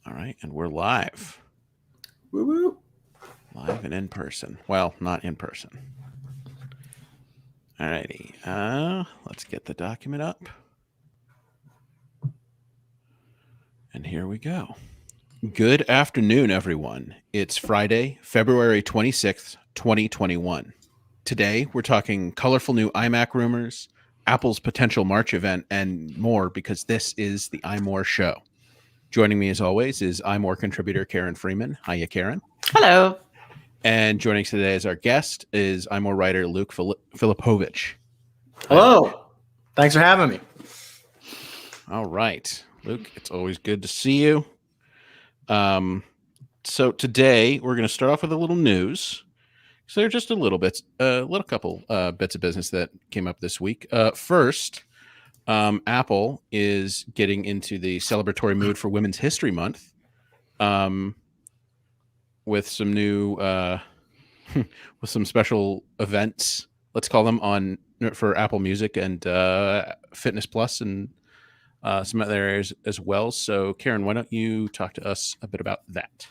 All right, and we're live. Woo woo. Live and in person. Well, not in person. All righty. Let's get the document up. And here we go. Good afternoon, everyone. It's Friday, February 26th, 2021. Today, we're talking colorful new iMac rumors, Apple's potential March event, and more because this is the iMore show. Joining me, as always, is iMore contributor Karen Freeman. Hiya, Karen. Hello. And joining us today as our guest is iMore writer Luke Filipovich. Hello. Thanks for having me. All right, Luke, it's always good to see you. So today we're going to start off with a little news. So there are just a couple bits of business that came up this week. First, Apple is getting into the celebratory mood for Women's History Month. With some new, with some special events, let's call them for Apple Music and Fitness Plus and some other areas as well. So, Karen, why don't you talk to us a bit about that?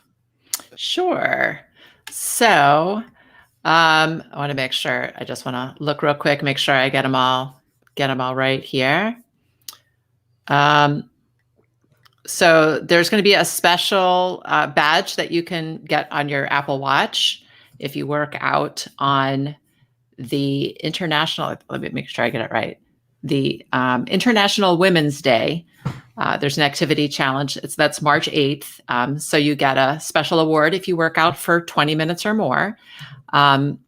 Sure. So, I want to make sure. I just want to look real quick, make sure I get them all right here. So there's going to be a special badge that you can get on your Apple Watch if you work out on the international. Let me make sure I get it right. The International Women's Day. There's an activity challenge. That's March 8th. So you get a special award if you work out for 20 minutes or more. And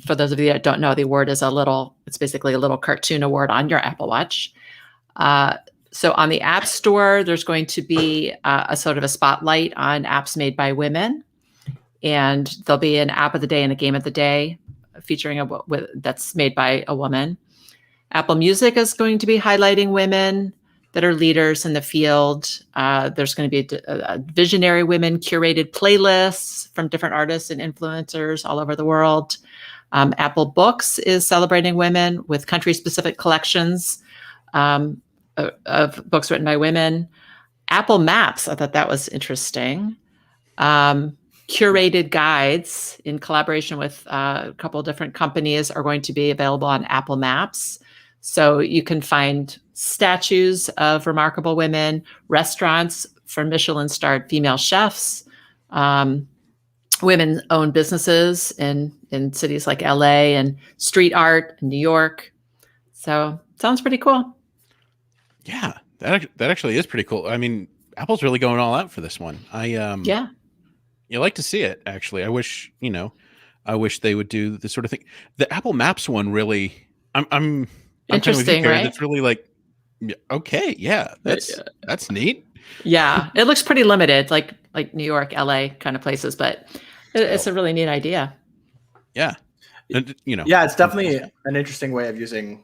for those of you that don't know, the award is it's basically a little cartoon award on your Apple Watch. So on the App Store, there's going to be a sort of a spotlight on apps made by women. And there'll be an app of the day and a game of the day featuring that's made by a woman. Apple Music is going to be highlighting women that are leaders in the field. There's going to be a visionary women curated playlists from different artists and influencers all over the world. Apple Books is celebrating women with country-specific collections of books written by women. Apple Maps, I thought that was interesting. Curated guides in collaboration with a couple of different companies are going to be available on Apple Maps. So you can find statues of remarkable women, restaurants for Michelin-starred female chefs, women-owned businesses in cities like LA, and street art in New York. So sounds pretty cool. Yeah, that actually is pretty cool. I mean, Apple's really going all out for this one. You like to see it, actually. I wish they would do this sort of thing. The Apple Maps one really, I'm interesting, right? It's really like, okay, yeah, that's neat. Yeah, it looks pretty limited, like New York, LA kind of places, but it's a really neat idea. Yeah. And, yeah, it's definitely an interesting way of using,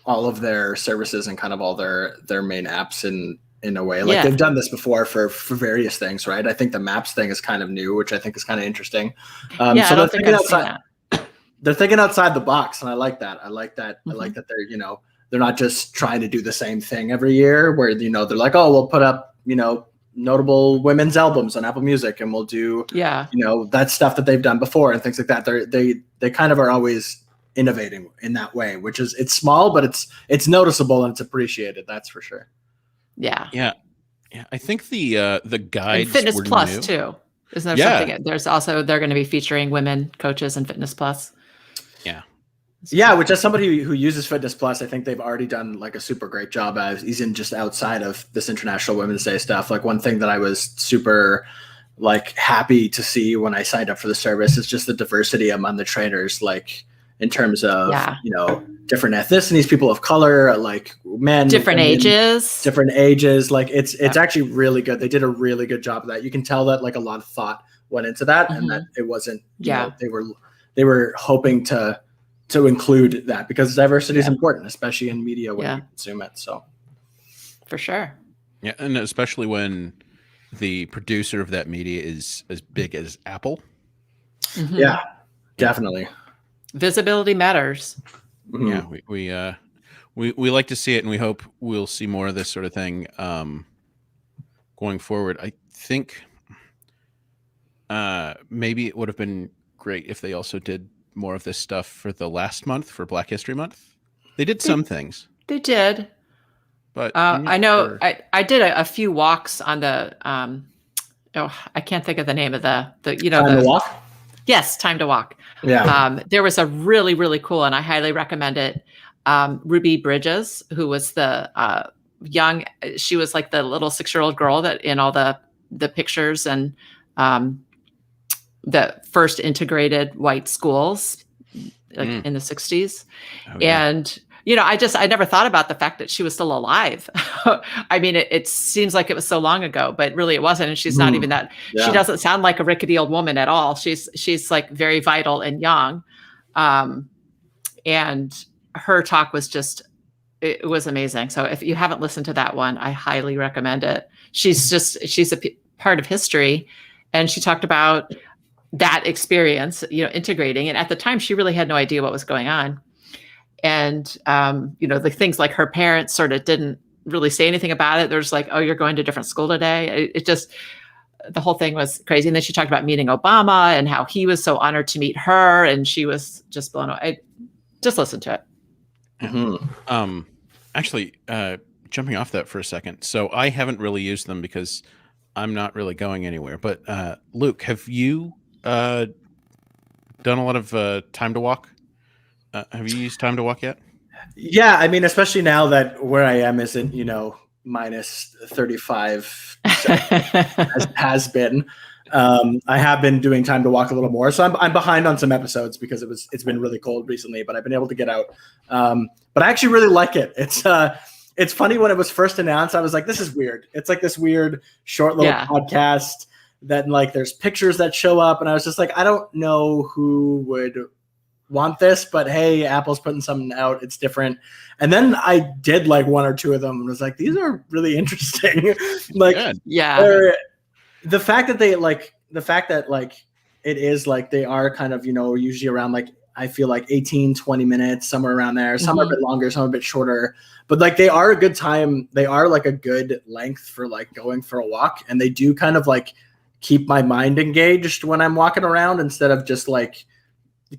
all of their services and kind of all their main apps in a way. Like they've done this before for various things, right? I think the Maps thing is kind of new, which I think is kind of interesting. So I don't think I've seen that. They're thinking outside the box, and I like that. I like that they're, they're not just trying to do the same thing every year where, they're like, oh, we'll put up, notable women's albums on Apple Music, and we'll do, that stuff that they've done before and things like that. They kind of are always innovating in that way, which is, it's small, but it's noticeable and it's appreciated. That's for sure. Yeah. I think the guides and Fitness were Plus new. Too. Isn't there something? There's also, they're going to be featuring women coaches in Fitness Plus. Yeah, which as somebody who uses Fitness Plus, I think they've already done like a super great job as even just outside of this International Women's Day stuff. Like one thing that I was super happy to see when I signed up for the service is just the diversity among the trainers, like in terms of, different ethnicities, people of color, like men, different ages. Like it's actually really good. They did a really good job of that. You can tell that like a lot of thought went into that and that it wasn't, they were hoping to include that because diversity is important, especially in media when you consume it. So for sure. Yeah. And especially when the producer of that media is as big as Apple. Mm-hmm. Yeah, definitely. Visibility matters. Mm-hmm. Yeah. We like to see it, and we hope we'll see more of this sort of thing going forward. I think maybe it would have been great if they also did more of this stuff for the last month for Black History Month. They did some things, They did. but I'm not I know sure. I did a few walks on the I can't think of the name of the Time to walk. Yes, Time to Walk. Yeah. There was a really, really cool, and I highly recommend it. Ruby Bridges, who was the she was like the little 6-year-old girl that in all the pictures, and the first integrated white schools, like in the 60s. Oh, yeah. And I never thought about the fact that she was still alive. I mean, it seems like it was so long ago, but really it wasn't. And she's not even that. Yeah. She doesn't sound like a rickety old woman at all. She's like very vital and young, and her talk was it was amazing. So if you haven't listened to that one, I highly recommend it. She's a part of history, and she talked about that experience, integrating. And at the time, she really had no idea what was going on. And, the things like her parents sort of didn't really say anything about it. There's like, oh, you're going to a different school today. The whole thing was crazy. And then she talked about meeting Obama and how he was so honored to meet her. And she was just blown away. Just listen to it. Mm-hmm. Actually, jumping off that for a second. So I haven't really used them because I'm not really going anywhere. But Luke, have you done a lot of Time to Walk? Have you used Time to Walk yet? Yeah, I mean, especially now that where I am isn't, minus 35 has been. I have been doing Time to Walk a little more, so I'm behind on some episodes because it's been really cold recently, but I've been able to get out. But I actually really like it. It's funny, when it was first announced, I was like, this is weird. It's like this weird short little podcast that like there's pictures that show up, and I was just like, I don't know who would want this, but hey, Apple's putting something out, it's different. And then I did like one or two of them and was like, these are really interesting. Like, yeah, the fact that it is like they are kind of, usually around like, I feel like 18, 20 minutes, somewhere around there. Some are a bit longer, some are a bit shorter, but like they are a good time. They are like a good length for like going for a walk, and they do kind of like keep my mind engaged when I'm walking around instead of just like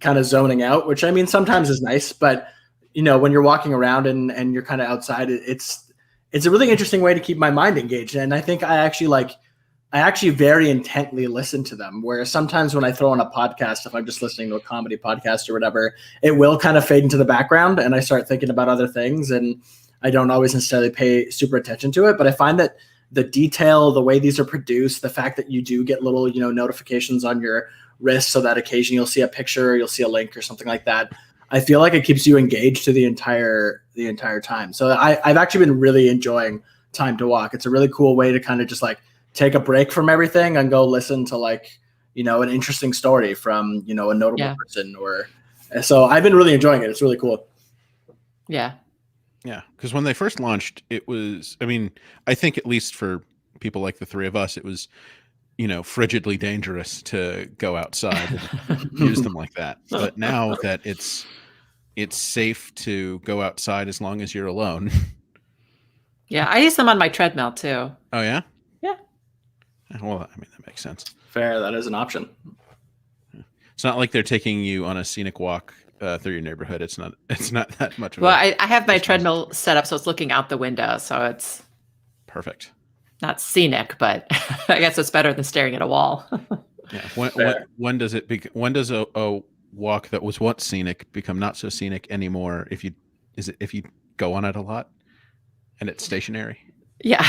kind of zoning out, which I mean sometimes is nice, but when you're walking around and you're kind of outside, it's a really interesting way to keep my mind engaged. And I think I actually very intently listen to them, whereas sometimes when I throw on a podcast, if I'm just listening to a comedy podcast or whatever, it will kind of fade into the background and I start thinking about other things, and I don't always necessarily pay super attention to it. But I find that the detail, the way these are produced, the fact that you do get little notifications on your wrist so that occasionally you'll see a picture, you'll see a link or something like that, I feel like it keeps you engaged to the entire time. So I've actually been really enjoying Time to Walk. It's a really cool way to kind of just like take a break from everything and go listen to like an interesting story from a notable person. So I've been really enjoying it. It's really cool. Yeah because when they first launched, it was, I mean, I think at least for people like the three of us, it was frigidly dangerous to go outside and use them like that. But now that it's safe to go outside as long as you're alone. Yeah, I use them on my treadmill too. Oh yeah? Yeah. Well, I mean, that makes sense. Fair, that is an option. It's not like they're taking you on a scenic walk through your neighborhood. It's not that much of I have my treadmill set up so it's looking out the window, so it's perfect. Not scenic, but I guess it's better than staring at a wall. Yeah. When does a walk that was once scenic become not so scenic anymore? If you go on it a lot and it's stationary? Yeah.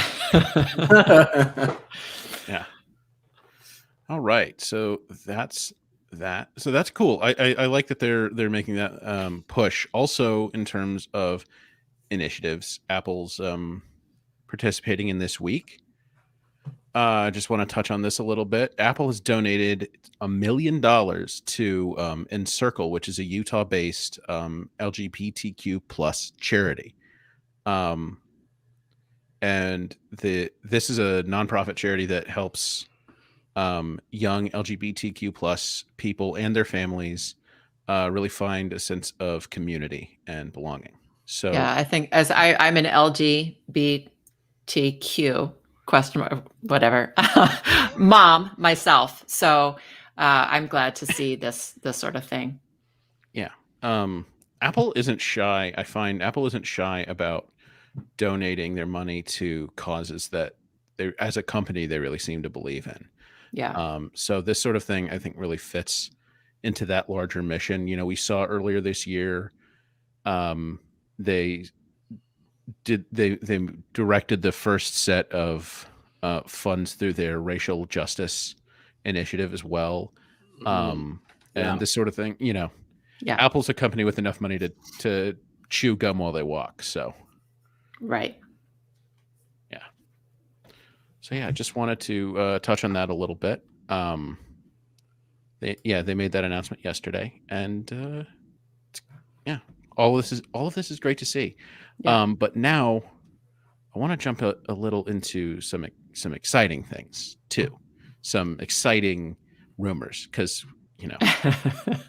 Yeah. All right. So that's that. So that's cool. I like that they're making that push. Also, in terms of initiatives, Apple's participating in this week. I just want to touch on this a little bit. Apple has donated $1 million to Encircle, which is a Utah-based LGBTQ plus charity. And this is a nonprofit charity that helps young LGBTQ plus people and their families really find a sense of community and belonging. So yeah, I think as I'm an LGBTQ, question mark, whatever, mom myself. So I'm glad to see this sort of thing. Yeah. Apple isn't shy. I find Apple isn't shy about donating their money to causes that they, as a company, they really seem to believe in. Yeah. So this sort of thing, I think, really fits into that larger mission. We saw earlier this year, they directed the first set of funds through their racial justice initiative as well. And this sort of thing, Yeah. Apple's a company with enough money to chew gum while they walk. So, right. Yeah. So I just wanted to touch on that a little bit. They made that announcement yesterday, and all of this is great to see. Yeah. But now I want to jump a little into some exciting things too, some exciting rumors, because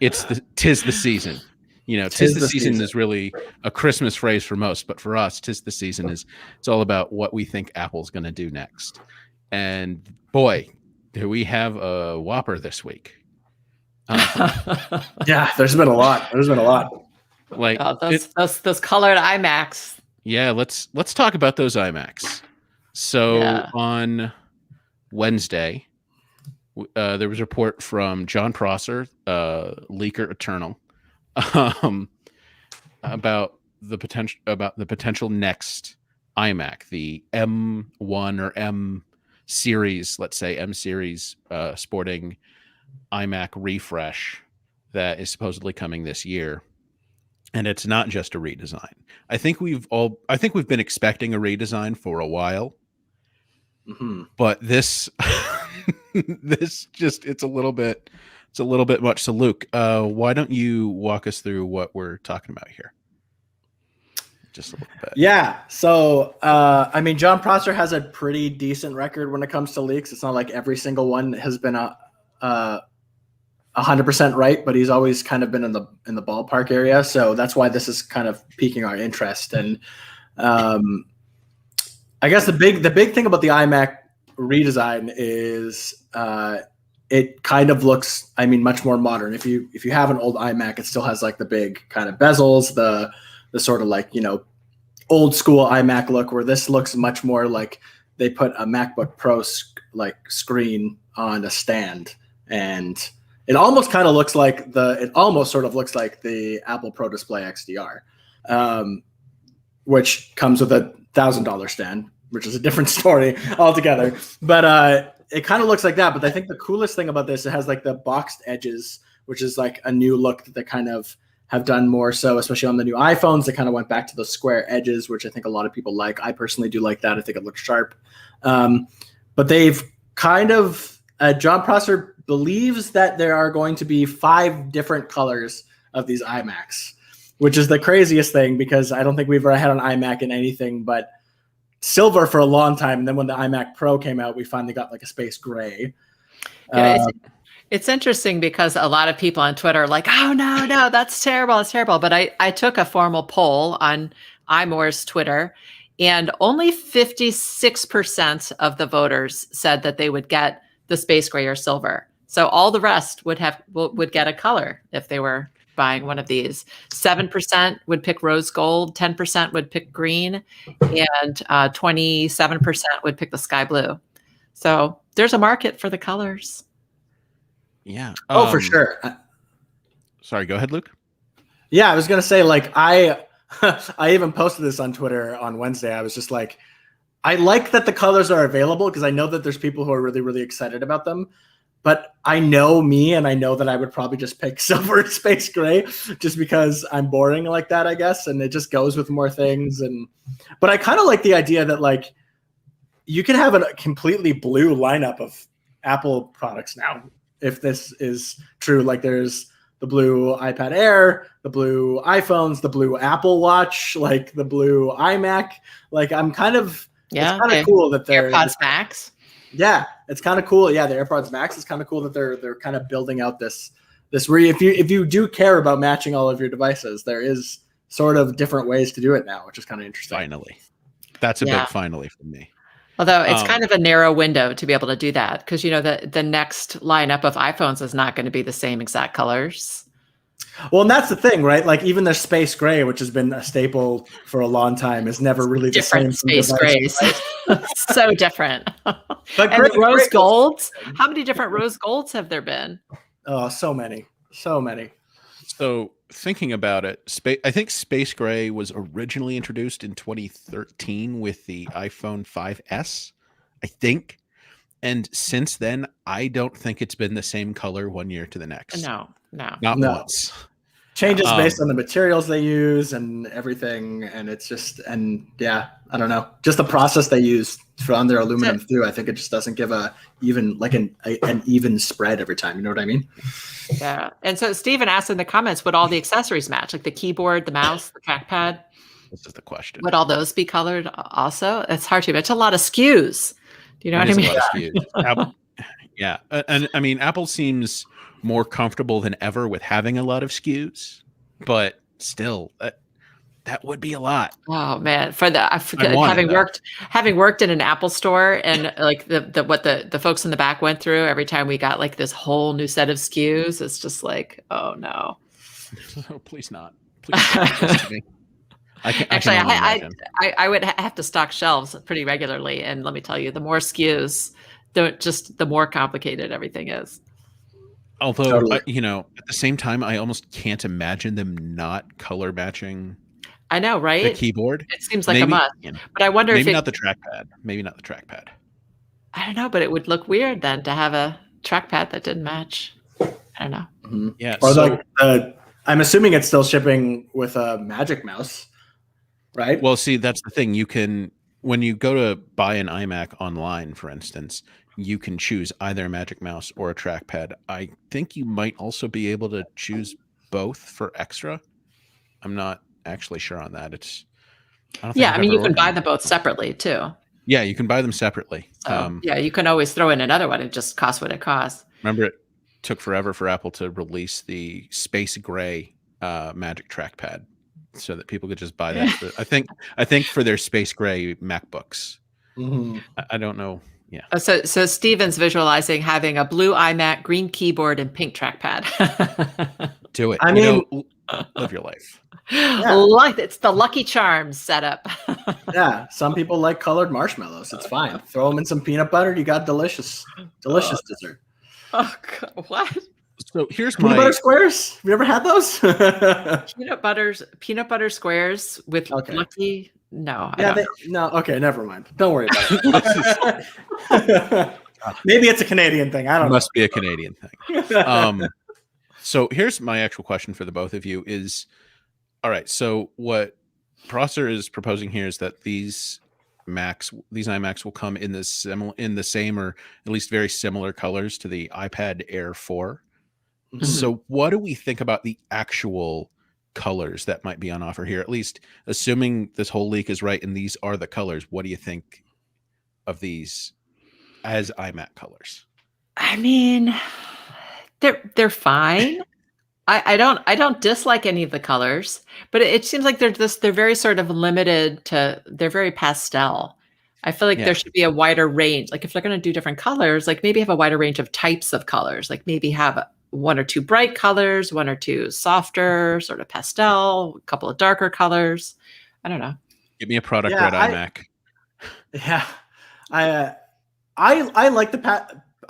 tis the season. Tis the season is really a Christmas phrase for most, but for us, tis the season it's all about what we think Apple's going to do next. And boy, do we have a whopper this week. Yeah, there's been a lot. Like those colored iMacs. Yeah, let's talk about those iMacs. So on Wednesday, there was a report from John Prosser, Leaker Eternal, about the potential next iMac, the M1 or M series, let's say M series, sporting iMac refresh that is supposedly coming this year. And it's not just a redesign. I think we've been expecting a redesign for a while. Mm-hmm. But this it's a little bit much. So Luke, why don't you walk us through what we're talking about here? Just a little bit. Yeah. So, John Prosser has a pretty decent record when it comes to leaks. It's not like every single one has been 100% right, but he's always kind of been in the ballpark area. So that's why this is kind of piquing our interest. And I guess the big thing about the iMac redesign is it kind of looks, much more modern. If you have an old iMac, it still has like the big kind of bezels, the sort of like, old school iMac look, where this looks much more like they put a MacBook Pro screen on a stand, and it almost kind of looks like the Apple Pro Display XDR, which comes with a $1,000 stand, which is a different story altogether. But it kind of looks like that. But I think the coolest thing about this, it has like the boxed edges, which is like a new look that they kind of have done more so, especially on the new iPhones. They kind of went back to the square edges, which I think a lot of people like. I personally do like that. I think it looks sharp. But they've kind of, John Prosser believes that there are going to be 5 different colors of these iMacs, which is the craziest thing, because I don't think we've ever had an iMac in anything but silver for a long time. And then when the iMac Pro came out, we finally got like a space gray. Yeah, it's interesting because a lot of people on Twitter are like, oh, no, that's terrible. It's terrible. But I took a formal poll on iMore's Twitter, and only 56% of the voters said that they would get the space gray or silver. So all the rest would get a color if they were buying one of these. 7% would pick rose gold, 10% would pick green, and 27% would pick the sky blue. So there's a market for the colors. Yeah. For sure. Sorry, go ahead, Luke. Yeah, I was going to say, like, I even posted this on Twitter on Wednesday. I was just like, I like that the colors are available, because I know that there's people who are really, really excited about them. But I know me, and I know that I would probably just pick silver and space gray just because I'm boring like that, I guess. And it just goes with more things. But I kind of like the idea that, like, you can have a completely blue lineup of Apple products now, if this is true. Like, there's the blue iPad Air, the blue iPhones, the blue Apple Watch, like the blue iMac. Like, it's kind of cool that they're AirPods Max. Yeah, it's kind of cool. Yeah, the AirPods Max is kind of cool that they're kind of building out this where if you do care about matching all of your devices, there is sort of different ways to do it now, which is kind of interesting. Finally, that's a big finally for me. Although it's kind of a narrow window to be able to do that because the next lineup of iPhones is not going to be the same exact colors. Well, and that's the thing, right? Like even the space gray, which has been a staple for a long time, is never really the same. Different space grays, so different. But and the rose golds. How many different rose golds have there been? Oh, so many. So thinking about it, I think space gray was originally introduced in 2013 with the iPhone 5S, I think. And since then, I don't think it's been the same color one year to the next. No. Not once. Changes based on the materials they use and everything. And it's just, I don't know. Just the process they use on their aluminum too. I think it just doesn't give an even spread every time. You know what I mean? Yeah. And so Steven asked in the comments, would all the accessories match? Like the keyboard, the mouse, the trackpad? This is the question. Would all those be colored also? It's hard to. It's a lot of SKUs. Do you know what I mean? A lot of SKUs. Apple, yeah. And I mean, Apple seems more comfortable than ever with having a lot of SKUs, but still, that would be a lot. Oh man, having worked in an Apple store and like what the folks in the back went through every time we got like this whole new set of SKUs, it's just like, oh no. Oh, please not. Please don't to me. I would have to stock shelves pretty regularly, and let me tell you, the more SKUs, the more complicated everything is. Although, totally. At the same time, I almost can't imagine them not color matching. I know, right? The keyboard. It seems like a must. But I wonder maybe not the trackpad. Maybe not the trackpad. I don't know, but it would look weird then to have a trackpad that didn't match. I don't know. Mm-hmm. Yeah. Or I'm assuming it's still shipping with a Magic Mouse, right? Well, see, that's the thing. You can, when you go to buy an iMac online, for instance, you can choose either a Magic Mouse or a trackpad. I think you might also be able to choose both for extra. I'm not actually sure on that. You can buy them both separately too. Yeah, you can buy them separately. So, you can always throw in another one. It just costs what it costs. Remember, it took forever for Apple to release the space gray Magic Trackpad, so that people could just buy that. I think for their space gray MacBooks. Mm-hmm. I don't know. Yeah. So Steven's visualizing having a blue iMac, green keyboard, and pink trackpad. Do it. Live your life. Yeah. It's the Lucky Charms setup. Yeah. Some people like colored marshmallows. It's fine. Throw them in some peanut butter. You got delicious dessert. Oh, God, what? So here's peanut butter squares. Have you ever had those? Peanut butter squares with Lucky. No. No. Okay. Never mind. Don't worry about it. Maybe it's a Canadian thing. I don't know. Must be a Canadian thing. So here's my actual question for the both of you is, all right, so what Prosser is proposing here is that these iMacs will come in the same or at least very similar colors to the iPad Air 4. Mm-hmm. So what do we think about the actual colors that might be on offer here? At least assuming this whole leak is right and these are the colors, what do you think of these as iMac colors? I mean, they're fine. I don't dislike any of the colors, but it seems like they're very sort of limited to, they're very pastel. I feel like there should be a wider range. Like if they're going to do different colors, like maybe have a wider range of types of colors, like maybe have one or two bright colors, one or two softer sort of pastel, a couple of darker colors. I don't know. Give me a product red iMac. Yeah. I like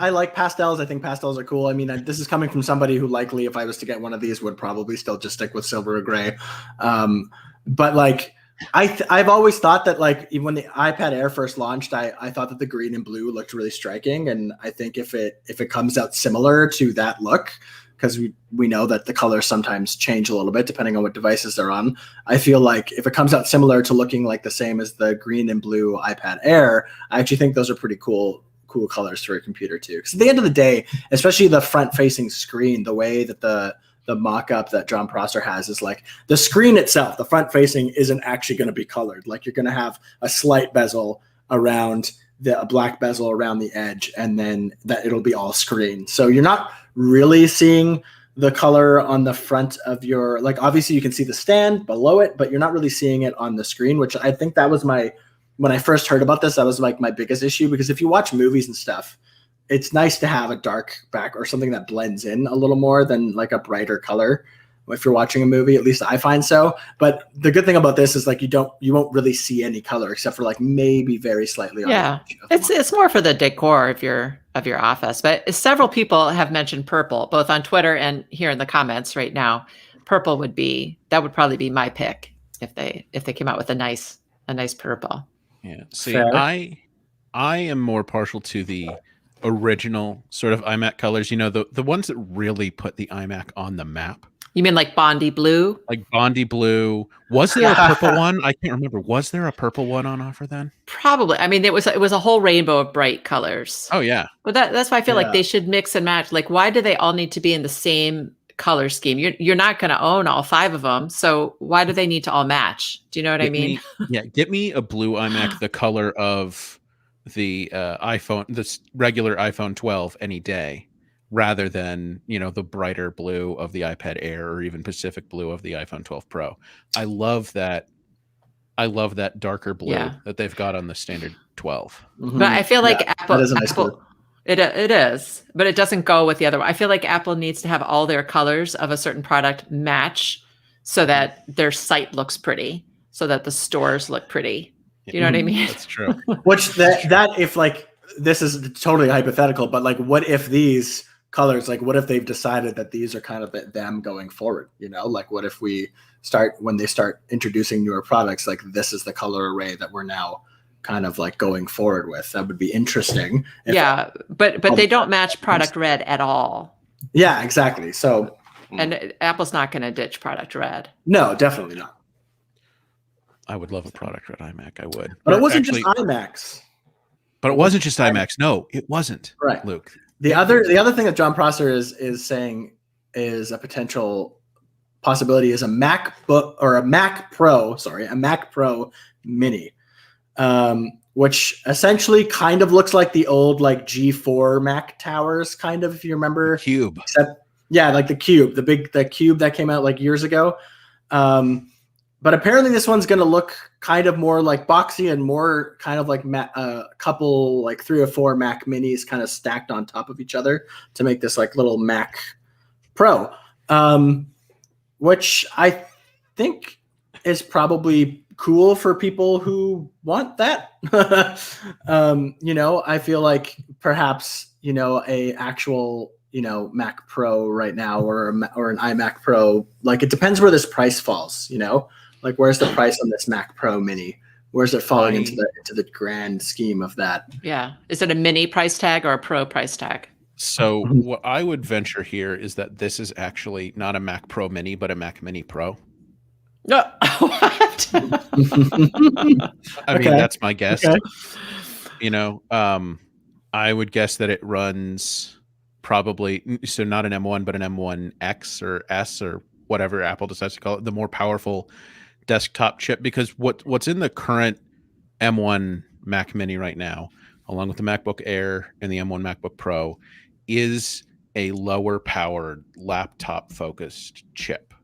I like pastels. I think pastels are cool. I mean, this is coming from somebody who likely, if I was to get one of these, would probably still just stick with silver or gray. But like, I've always thought that like even when the iPad Air first launched, I thought that the green and blue looked really striking. And I think if it comes out similar to that look, because we know that the colors sometimes change a little bit depending on what devices they're on. I feel like if it comes out similar to looking like the same as the green and blue iPad Air, I actually think those are pretty cool colors for a computer too. Because at the end of the day, especially the front-facing screen, the way that the mock-up that John Prosser has is like the screen itself, the front-facing isn't actually going to be colored. Like you're going to have a slight bezel around a black bezel around the edge, and then that it'll be all screen. So you're not really seeing the color on the front of obviously you can see the stand below it, but you're not really seeing it on the screen, which I think that was my when I first heard about this, that was like my biggest issue, because if you watch movies and stuff, it's nice to have a dark back or something that blends in a little more than like a brighter color if you're watching a movie. At least I find so. But the good thing about this is like you won't really see any color except for like maybe very slightly on Yeah, the edge. it's more for the decor of your office. But several people have mentioned purple, both on Twitter and here in the comments right now. Purple would probably be my pick if they came out with a nice purple. Yeah. See, Fair. I am more partial to the original sort of iMac colors. You know, the ones that really put the iMac on the map. You mean like Bondi blue? Like Bondi blue. Was there a purple one? I can't remember. Was there a purple one on offer then? Probably. I mean, it was a whole rainbow of bright colors. Oh yeah. But that's why I feel like they should mix and match. Like, why do they all need to be in the same color scheme? You're not going to own all 5 of them, so why do they need to all match? Do you know what I mean? Get me a blue iMac the color of the iPhone, this regular iPhone 12 any day, rather than, you know, the brighter blue of the iPad Air or even Pacific blue of the iPhone 12 Pro. I love that darker blue that they've got on the standard 12. But I feel like Apple is a nice blue. It is, but it doesn't go with the other one. I feel like Apple needs to have all their colors of a certain product match so that their site looks pretty, so that the stores look pretty. Do you know what I mean? That's true. Which that if like, this is totally hypothetical, but like, what if these colors, like what if they've decided that these are kind of them going forward, you know, like what if when they start introducing newer products, like this is the color array that we're now kind of like going forward with. That would be interesting. But they don't match Product Red at all. Yeah, exactly. So, and Apple's not going to ditch Product Red. No, definitely not. I would love a Product Red iMac. I would. But it wasn't just iMacs. But it wasn't just iMacs. No, it wasn't. Right, Luke. The other thing that John Prosser is saying is a potential possibility is a MacBook or a Mac Pro Mini, which essentially kind of looks like the old like G4 Mac towers, kind of, if you remember. Cube. Like the Cube, the Cube that came out like years ago. But apparently this one's going to look kind of more like boxy and more kind of like a couple, like 3 or 4 Mac Minis kind of stacked on top of each other to make this like little Mac Pro, which I think is probably cool for people who want that. You know, I feel like perhaps, you know, a actual, you know, Mac Pro right now or an iMac Pro, like it depends where this price falls, you know. Like, where's the price on this Mac Pro Mini? Where's it falling into the grand scheme of that? Yeah. Is it a mini price tag or a pro price tag? So what I would venture here is that this is actually not a Mac Pro Mini, but a Mac Mini Pro. No. What? I mean, that's my guess. Okay. You know, I would guess that it runs probably, so not an M1, but an M1X or S or whatever Apple decides to call it, the more powerful desktop chip, because what's in the current M1 Mac Mini right now, along with the MacBook Air and the M1 MacBook Pro, is a lower powered laptop focused chip.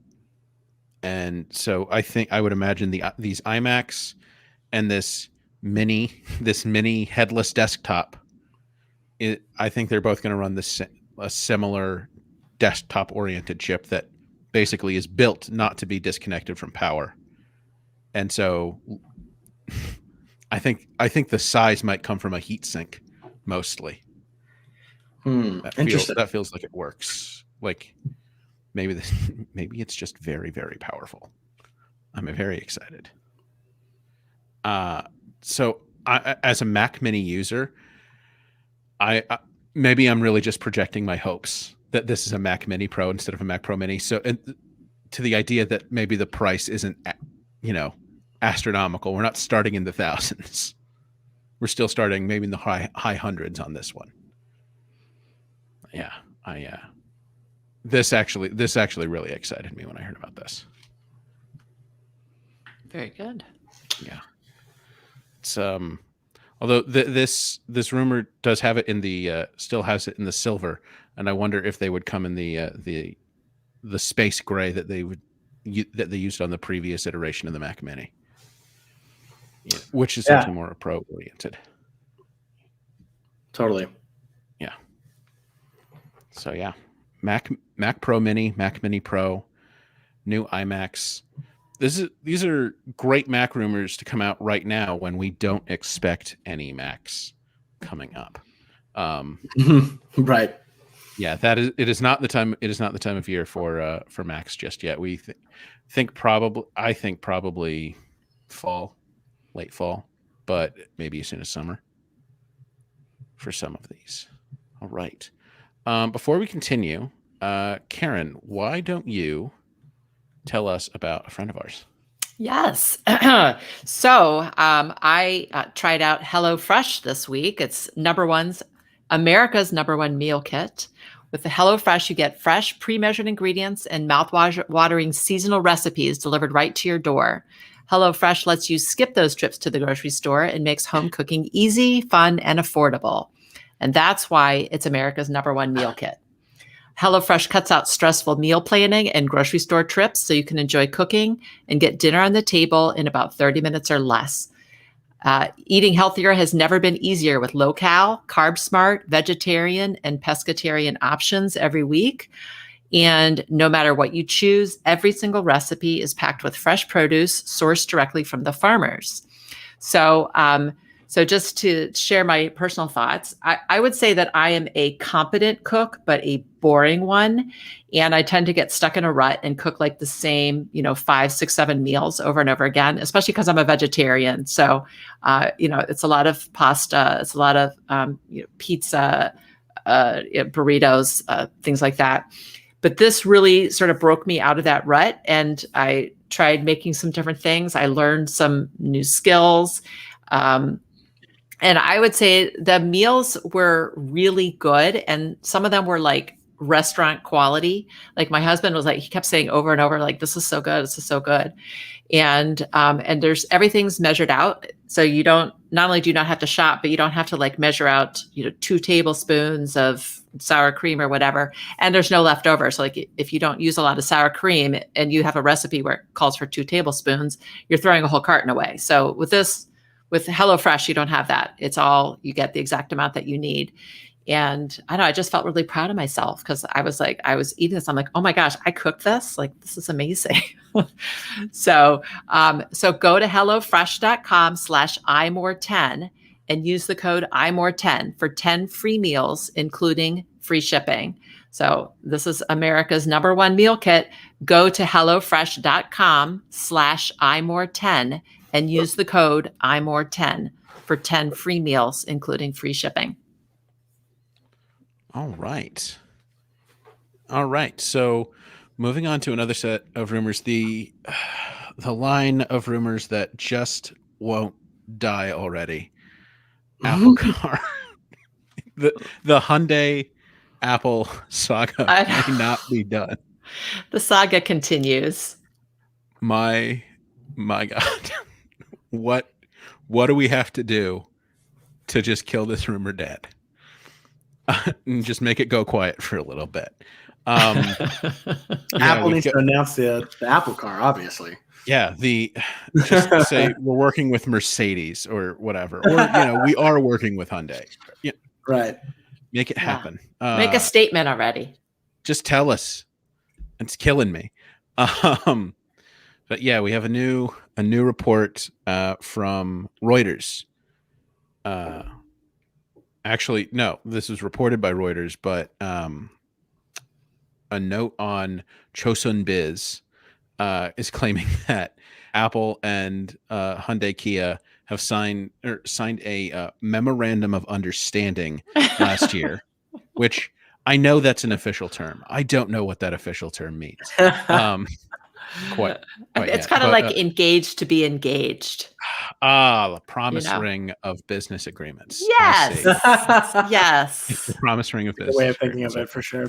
And so I would imagine these iMacs and this mini headless desktop, I think they're both going to run a similar desktop oriented chip that basically is built not to be disconnected from power. And so I think the size might come from a heat sink mostly. Interesting. That feels like it works. Like maybe it's just very, very powerful. I'm very excited. So as a Mac Mini user, I maybe I'm really just projecting my hopes that this is a Mac Mini Pro instead of a Mac Pro Mini. So to the idea that maybe the price isn't, you know, astronomical. We're not starting in the thousands. We're still starting maybe in the high hundreds on this one. Yeah, this actually really excited me when I heard about this. Very good. Yeah. It's although this rumor does have it in the still has it in the silver, and I wonder if they would come in the space gray that they used on the previous iteration of the Mac Mini. which is Yeah. something more pro oriented. Totally. Yeah. So yeah, Mac Pro Mini, Mac Mini Pro, new iMacs. These are great Mac rumors to come out right now when we don't expect any Macs coming up. Right. Yeah, it is not the time. It is not the time of year for Macs just yet. We think probably fall, late fall, but maybe as soon as summer for some of these. All right. Before we continue, Karen, why don't you tell us about a friend of ours? Yes. So I tried out HelloFresh this week. It's America's number one meal kit. With the HelloFresh, you get fresh, pre-measured ingredients and mouth-watering seasonal recipes delivered right to your door. HelloFresh lets you skip those trips to the grocery store and makes home cooking easy, fun, and affordable. And that's why it's America's number one meal kit. HelloFresh cuts out stressful meal planning and grocery store trips so you can enjoy cooking and get dinner on the table in about 30 minutes or less. Eating healthier has never been easier with low-cal, carb-smart, vegetarian, and pescatarian options every week. And no matter what you choose, every single recipe is packed with fresh produce sourced directly from the farmers. So just to share my personal thoughts, I would say that I am a competent cook, but a boring one. And I tend to get stuck in a rut and cook like the same, 5, 6, 7 meals over and over again, especially because I'm a vegetarian. So, it's a lot of pasta, it's a lot of pizza, burritos, things like that. But this really sort of broke me out of that rut. And I tried making some different things. I learned some new skills. And I would say the meals were really good. And some of them were like restaurant quality. Like my husband was like, he kept saying over and over, like, this is so good. This is so good. And everything's measured out. So you not only do you not have to shop, but you don't have to like measure out, 2 tablespoons of sour cream or whatever. And there's no leftover. So like if you don't use a lot of sour cream and you have a recipe where it calls for 2 tablespoons, you're throwing a whole carton away. So with HelloFresh, you don't have that. It's all, you get the exact amount that you need. And I don't know, I just felt really proud of myself because I was eating this. I'm like, oh my gosh, I cooked this. Like, this is amazing. So go to HelloFresh.com/iMore10 and use the code iMore10 for 10 free meals, including free shipping. So this is America's number one meal kit. Go to HelloFresh.com/iMore10 and use the code iMore10 for 10 free meals, including free shipping. All right. So moving on to another set of rumors, the line of rumors that just won't die already. Apple car. the Hyundai Apple saga may not be done. The saga continues. My God. What do we have to do to just kill this rumor dead? And just make it go quiet for a little bit. Apple needs to announce the Apple car, obviously. Yeah, just say we're working with Mercedes or whatever, or we are working with Hyundai. Yeah, right. Make it happen. Make a statement already. Just tell us. It's killing me. But yeah, we have a new report from Reuters. Actually, no, this was reported by Reuters, but a note on Chosun Biz is claiming that Apple and Hyundai Kia have signed a memorandum of understanding last year, which I know that's an official term. I don't know what that official term means. Quite it's kind of like engaged to be engaged. The promise ring of business agreements. Yes. Yes. The promise ring of business. The way of thinking of it, for sure.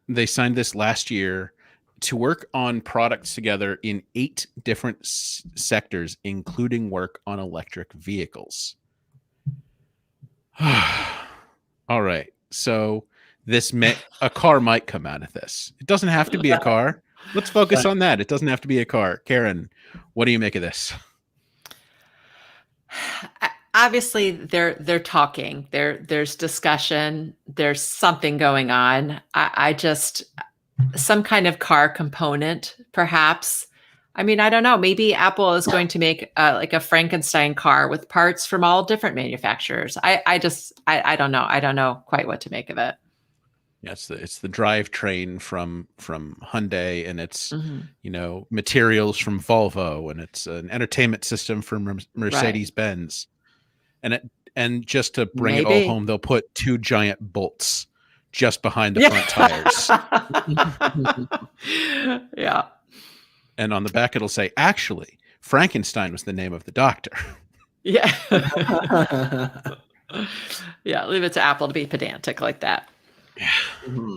They signed this last year to work on products together in 8 different sectors, including work on electric vehicles. All right. So a car might come out of this. It doesn't have to be a car. Let's focus on that. It doesn't have to be a car. Karen, what do you make of this? Obviously, they're talking. There's discussion. There's something going on. I just some kind of car component, perhaps. I mean, I don't know. Maybe Apple is going to make like a Frankenstein car with parts from all different manufacturers. I don't know. I don't know quite what to make of it. Yeah, it's the drivetrain from Hyundai, and it's Mhm. materials from Volvo, and it's an entertainment system from Mercedes Benz, and just to bring it all Maybe. home, they'll put two giant bolts just behind the Yeah. front tires, Yeah. and on the back it'll say, "Actually, Frankenstein was the name of the doctor." Yeah. Yeah. Leave it to Apple to be pedantic like that.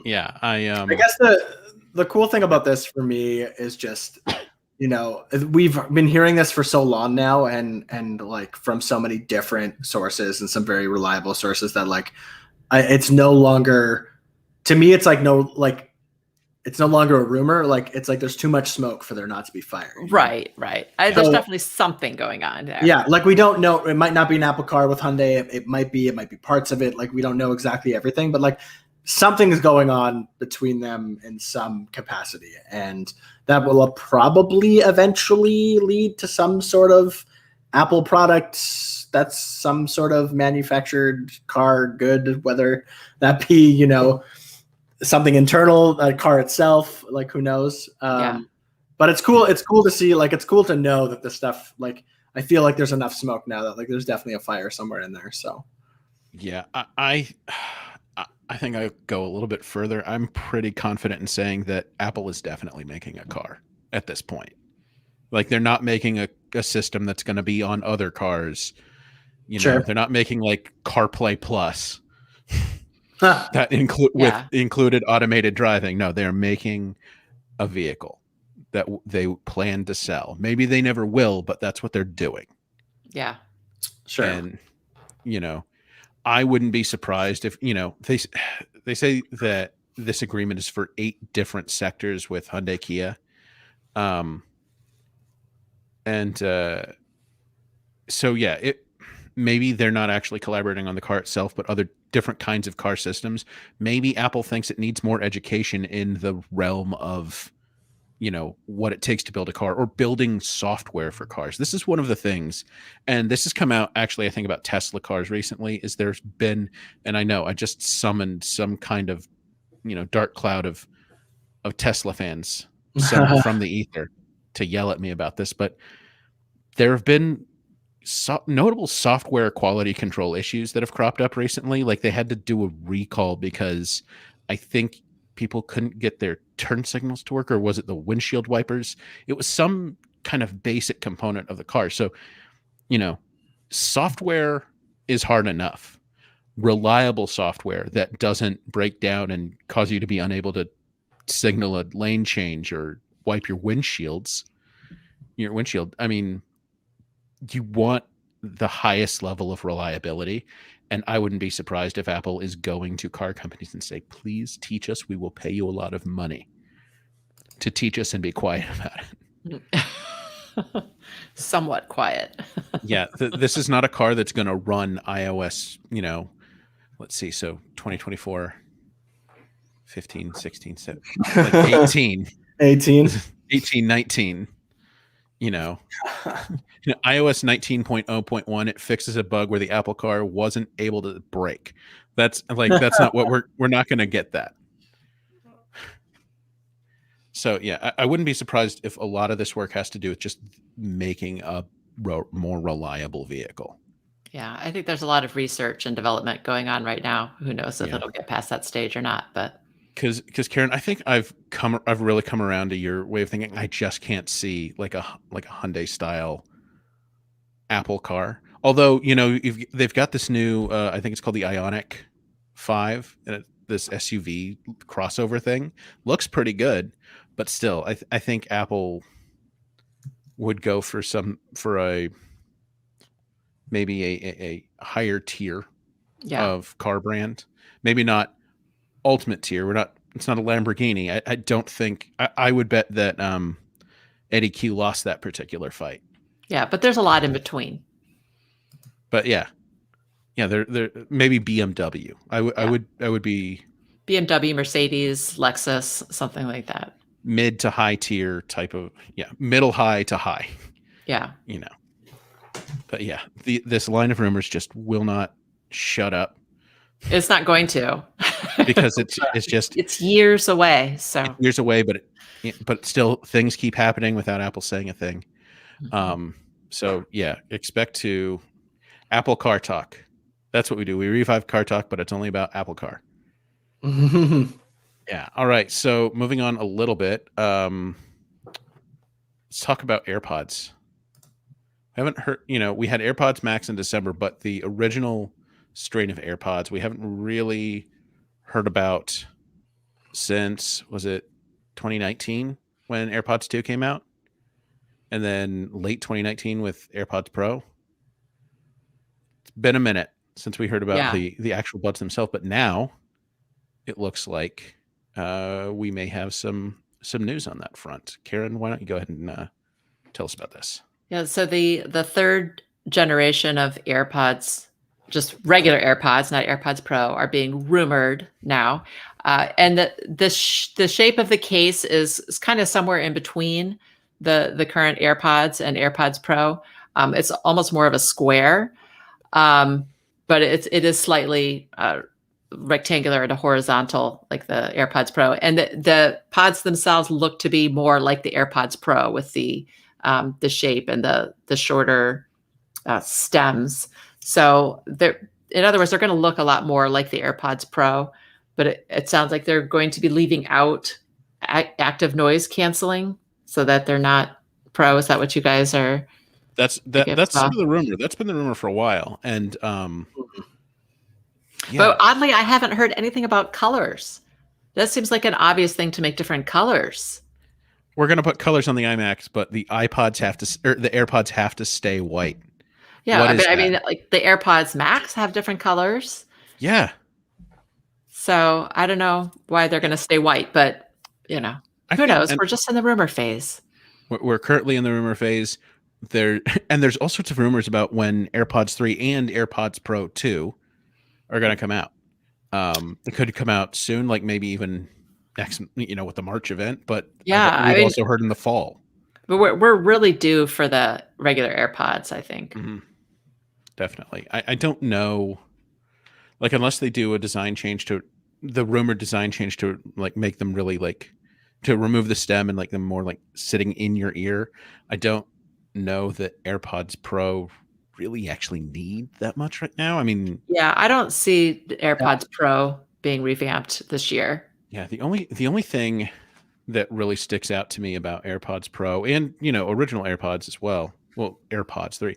Yeah, I guess the cool thing about this for me is just, we've been hearing this for so long now, and like from so many different sources and some very reliable sources that like, it's no longer, to me, it's like it's no longer a rumor. Like it's like there's too much smoke for there not to be fire. Right. There's definitely something going on there. Yeah, like we don't know. It might not be an Apple car with Hyundai. It might be parts of it. Like we don't know exactly everything, but like something is going on between them in some capacity, and that will probably eventually lead to some sort of Apple product that's some sort of manufactured car good, whether that be something internal, a car itself, like who knows. But it's cool. It's cool to see. Like it's cool to know that the stuff. Like I feel like there's enough smoke now that like there's definitely a fire somewhere in there. So yeah, I think I go a little bit further. I'm pretty confident in saying that Apple is definitely making a car at this point. Like they're not making a system that's going to be on other cars. Sure. They're not making like CarPlay Plus that included automated driving. No, they're making a vehicle that they plan to sell. Maybe they never will, but that's what they're doing. Yeah. Sure. And I wouldn't be surprised if they say that this agreement is for 8 different sectors with Hyundai Kia, so yeah, maybe they're not actually collaborating on the car itself, but other different kinds of car systems. Maybe Apple thinks it needs more education in the realm of what it takes to build a car or building software for cars. This is one of the things, and this has come out actually, I think, about Tesla cars recently, is there's been, and I know I just summoned some kind of dark cloud of Tesla fans from the ether to yell at me about this, but there have been notable software quality control issues that have cropped up recently. Like they had to do a recall because I think people couldn't get their turn signals to work, or was it the windshield wipers? It was some kind of basic component of the car. So, software is hard enough. Reliable software that doesn't break down and cause you to be unable to signal a lane change or wipe your windshield. I mean, you want the highest level of reliability. And I wouldn't be surprised if Apple is going to car companies and say, please teach us. We will pay you a lot of money to teach us and be quiet about it. Somewhat quiet. Yeah. This is not a car that's going to run iOS, let's see. So 2024, 15, 16, 17, like 18, 18, 19. iOS 19.0.1, it fixes a bug where the Apple car wasn't able to brake. That's not what we're not going to get that. So yeah, I wouldn't be surprised if a lot of this work has to do with just making a more reliable vehicle. Yeah, I think there's a lot of research and development going on right now. Who knows if it'll get past that stage or not, but because Karen, I think I've really come around to your way of thinking. I just can't see like a Hyundai style Apple car. Although they've got this new, I think it's called the Ioniq 5, this SUV crossover thing. Looks pretty good, but still, I think Apple would go for maybe a higher tier of car brand. Maybe not ultimate tier. It's not a Lamborghini. I don't think, I would bet that Eddie Q lost that particular fight. Yeah, but there's a lot in between. But yeah, they're maybe BMW. I would be BMW, Mercedes, Lexus, something like that. mid to high tier type of middle high to high. Yeah. But yeah, this line of rumors just will not shut up It's not going to. because it's just It's years away. So years away, but still things keep happening without Apple saying a thing. So yeah, expect to Apple Car Talk. That's what we do. We revive Car Talk, but it's only about Apple Car. Yeah. All right. So moving on a little bit, let's talk about AirPods. I haven't heard, we had AirPods Max in December, but the original strain of AirPods we haven't really heard about since, was it 2019 when AirPods 2 came out? And then late 2019 with AirPods Pro. It's been a minute since we heard about the actual buds themselves, but now it looks like we may have some news on that front. Karen, why don't you go ahead and tell us about this? Yeah, so the third generation of AirPods, just regular AirPods, not AirPods Pro, are being rumored now, and the shape of the case is kind of somewhere in between the current AirPods and AirPods Pro. It's almost more of a square, but it is slightly rectangular and horizontal like the AirPods Pro, and the pods themselves look to be more like the AirPods Pro with the shape and the shorter stems. So in other words, they're going to look a lot more like the AirPods Pro, but it sounds like they're going to be leaving out active noise canceling so that they're not Pro. Is that what you guys are? That's some of the rumor. That's been the rumor for a while, and but oddly, I haven't heard anything about colors. That seems like an obvious thing to make different colors. We're going to put colors on the iMacs, but the the AirPods have to stay white. Yeah, I mean, like the AirPods Max have different colors. Yeah. So I don't know why they're going to stay white, but who knows? We're just in the rumor phase. We're currently in the rumor phase. There's all sorts of rumors about when AirPods 3 and AirPods Pro 2 are going to come out. It could come out soon, like maybe even next, with the March event. But we've also heard in the fall. But we're really due for the regular AirPods, I think. Mm-hmm. Definitely. I don't know, like, unless they do a design change to the rumored design change to like make them really like to remove the stem and like them more like sitting in your ear. I don't know that AirPods Pro really actually need that much right now. I mean, yeah, I don't see the AirPods Pro being revamped this year. Yeah, the only thing that really sticks out to me about AirPods Pro and original AirPods as well. Well, AirPods 3,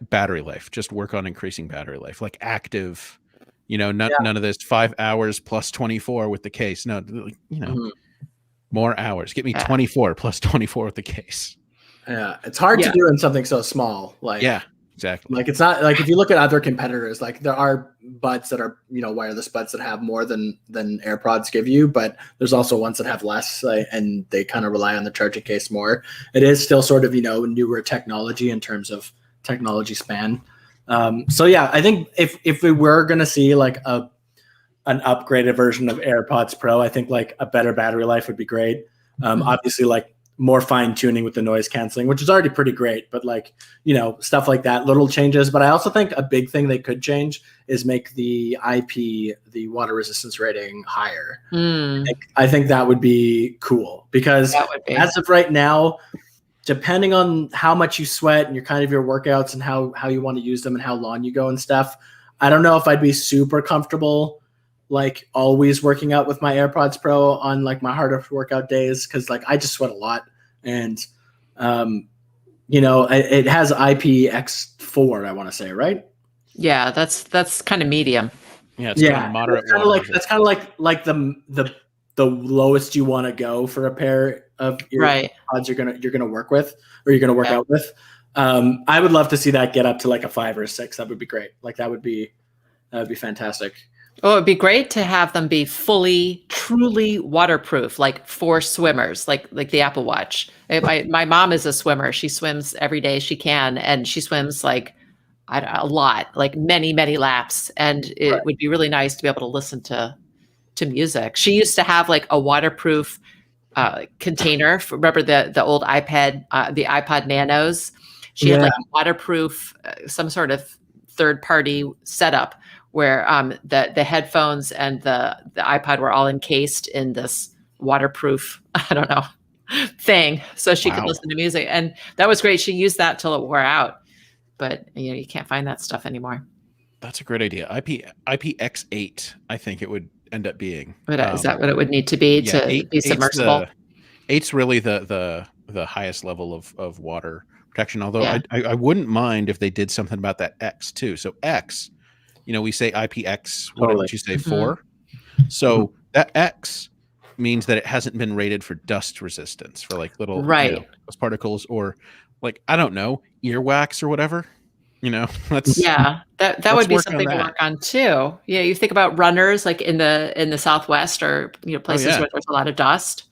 battery life. Just work on increasing battery life, like active. None of this 5 hours plus 24 with the case. No, more hours. Get me 24 plus 24 with the case. Yeah, it's hard to do in something so small. Like exactly. Like it's not like if you look at other competitors, like there are buds that are wireless buds that have more than AirPods give you, but there's also ones that have less, and they kind of rely on the charging case more. It is still sort of newer technology in terms of technology span. So yeah, I think if we were gonna see like an upgraded version of AirPods Pro, I think like a better battery life would be great. Obviously, like more fine tuning with the noise canceling, which is already pretty great, but like, stuff like that, little changes. But I also think a big thing they could change is make the IP, the water resistance rating, higher. I think that would be cool because as of right now, depending on how much you sweat and your workouts and how you want to use them and how long you go and stuff, I don't know if I'd be super comfortable like always working out with my AirPods Pro on like my harder workout days. Cause like I just sweat a lot and, it has IPX4, I want to say, right? Yeah. That's kind of medium. Yeah. It's kind of moderate. That's kind of like the lowest you want to go for a pair of AirPods you're going to work with, or you're going to work out with. I would love to see that get up to like a 5 or a 6. That would be great. Like that would be fantastic. Oh, it'd be great to have them be truly waterproof, like for swimmers, like the Apple Watch. My mom is a swimmer. She swims every day she can, and she swims like a lot, like many, many laps. And it Right. would be really nice to be able to listen to music. She used to have like a waterproof container. Remember the old iPad, the iPod Nanos? She had Yeah. like a waterproof, some sort of third party setup where the headphones and the iPod were all encased in this waterproof, I don't know, thing, so she could Wow. listen to music. And that was great. She used that till it wore out. But you can't find that stuff anymore. That's a great idea. IPX8, I think it would end up being. But is that what it would need to be to be submersible? Eight's really the highest level of water protection. Although Yeah. I wouldn't mind if they did something about that X too. So X, we say IPX. What Totally. did you say? Mhm. 4. So that X means that it hasn't been rated for dust resistance, for like little Right. dust particles, or like, I don't know, earwax or whatever. Let's Yeah, that let's would be work on something to that. work on too. Yeah, you think about runners like in the Southwest, or places yeah. where there's a lot of dust.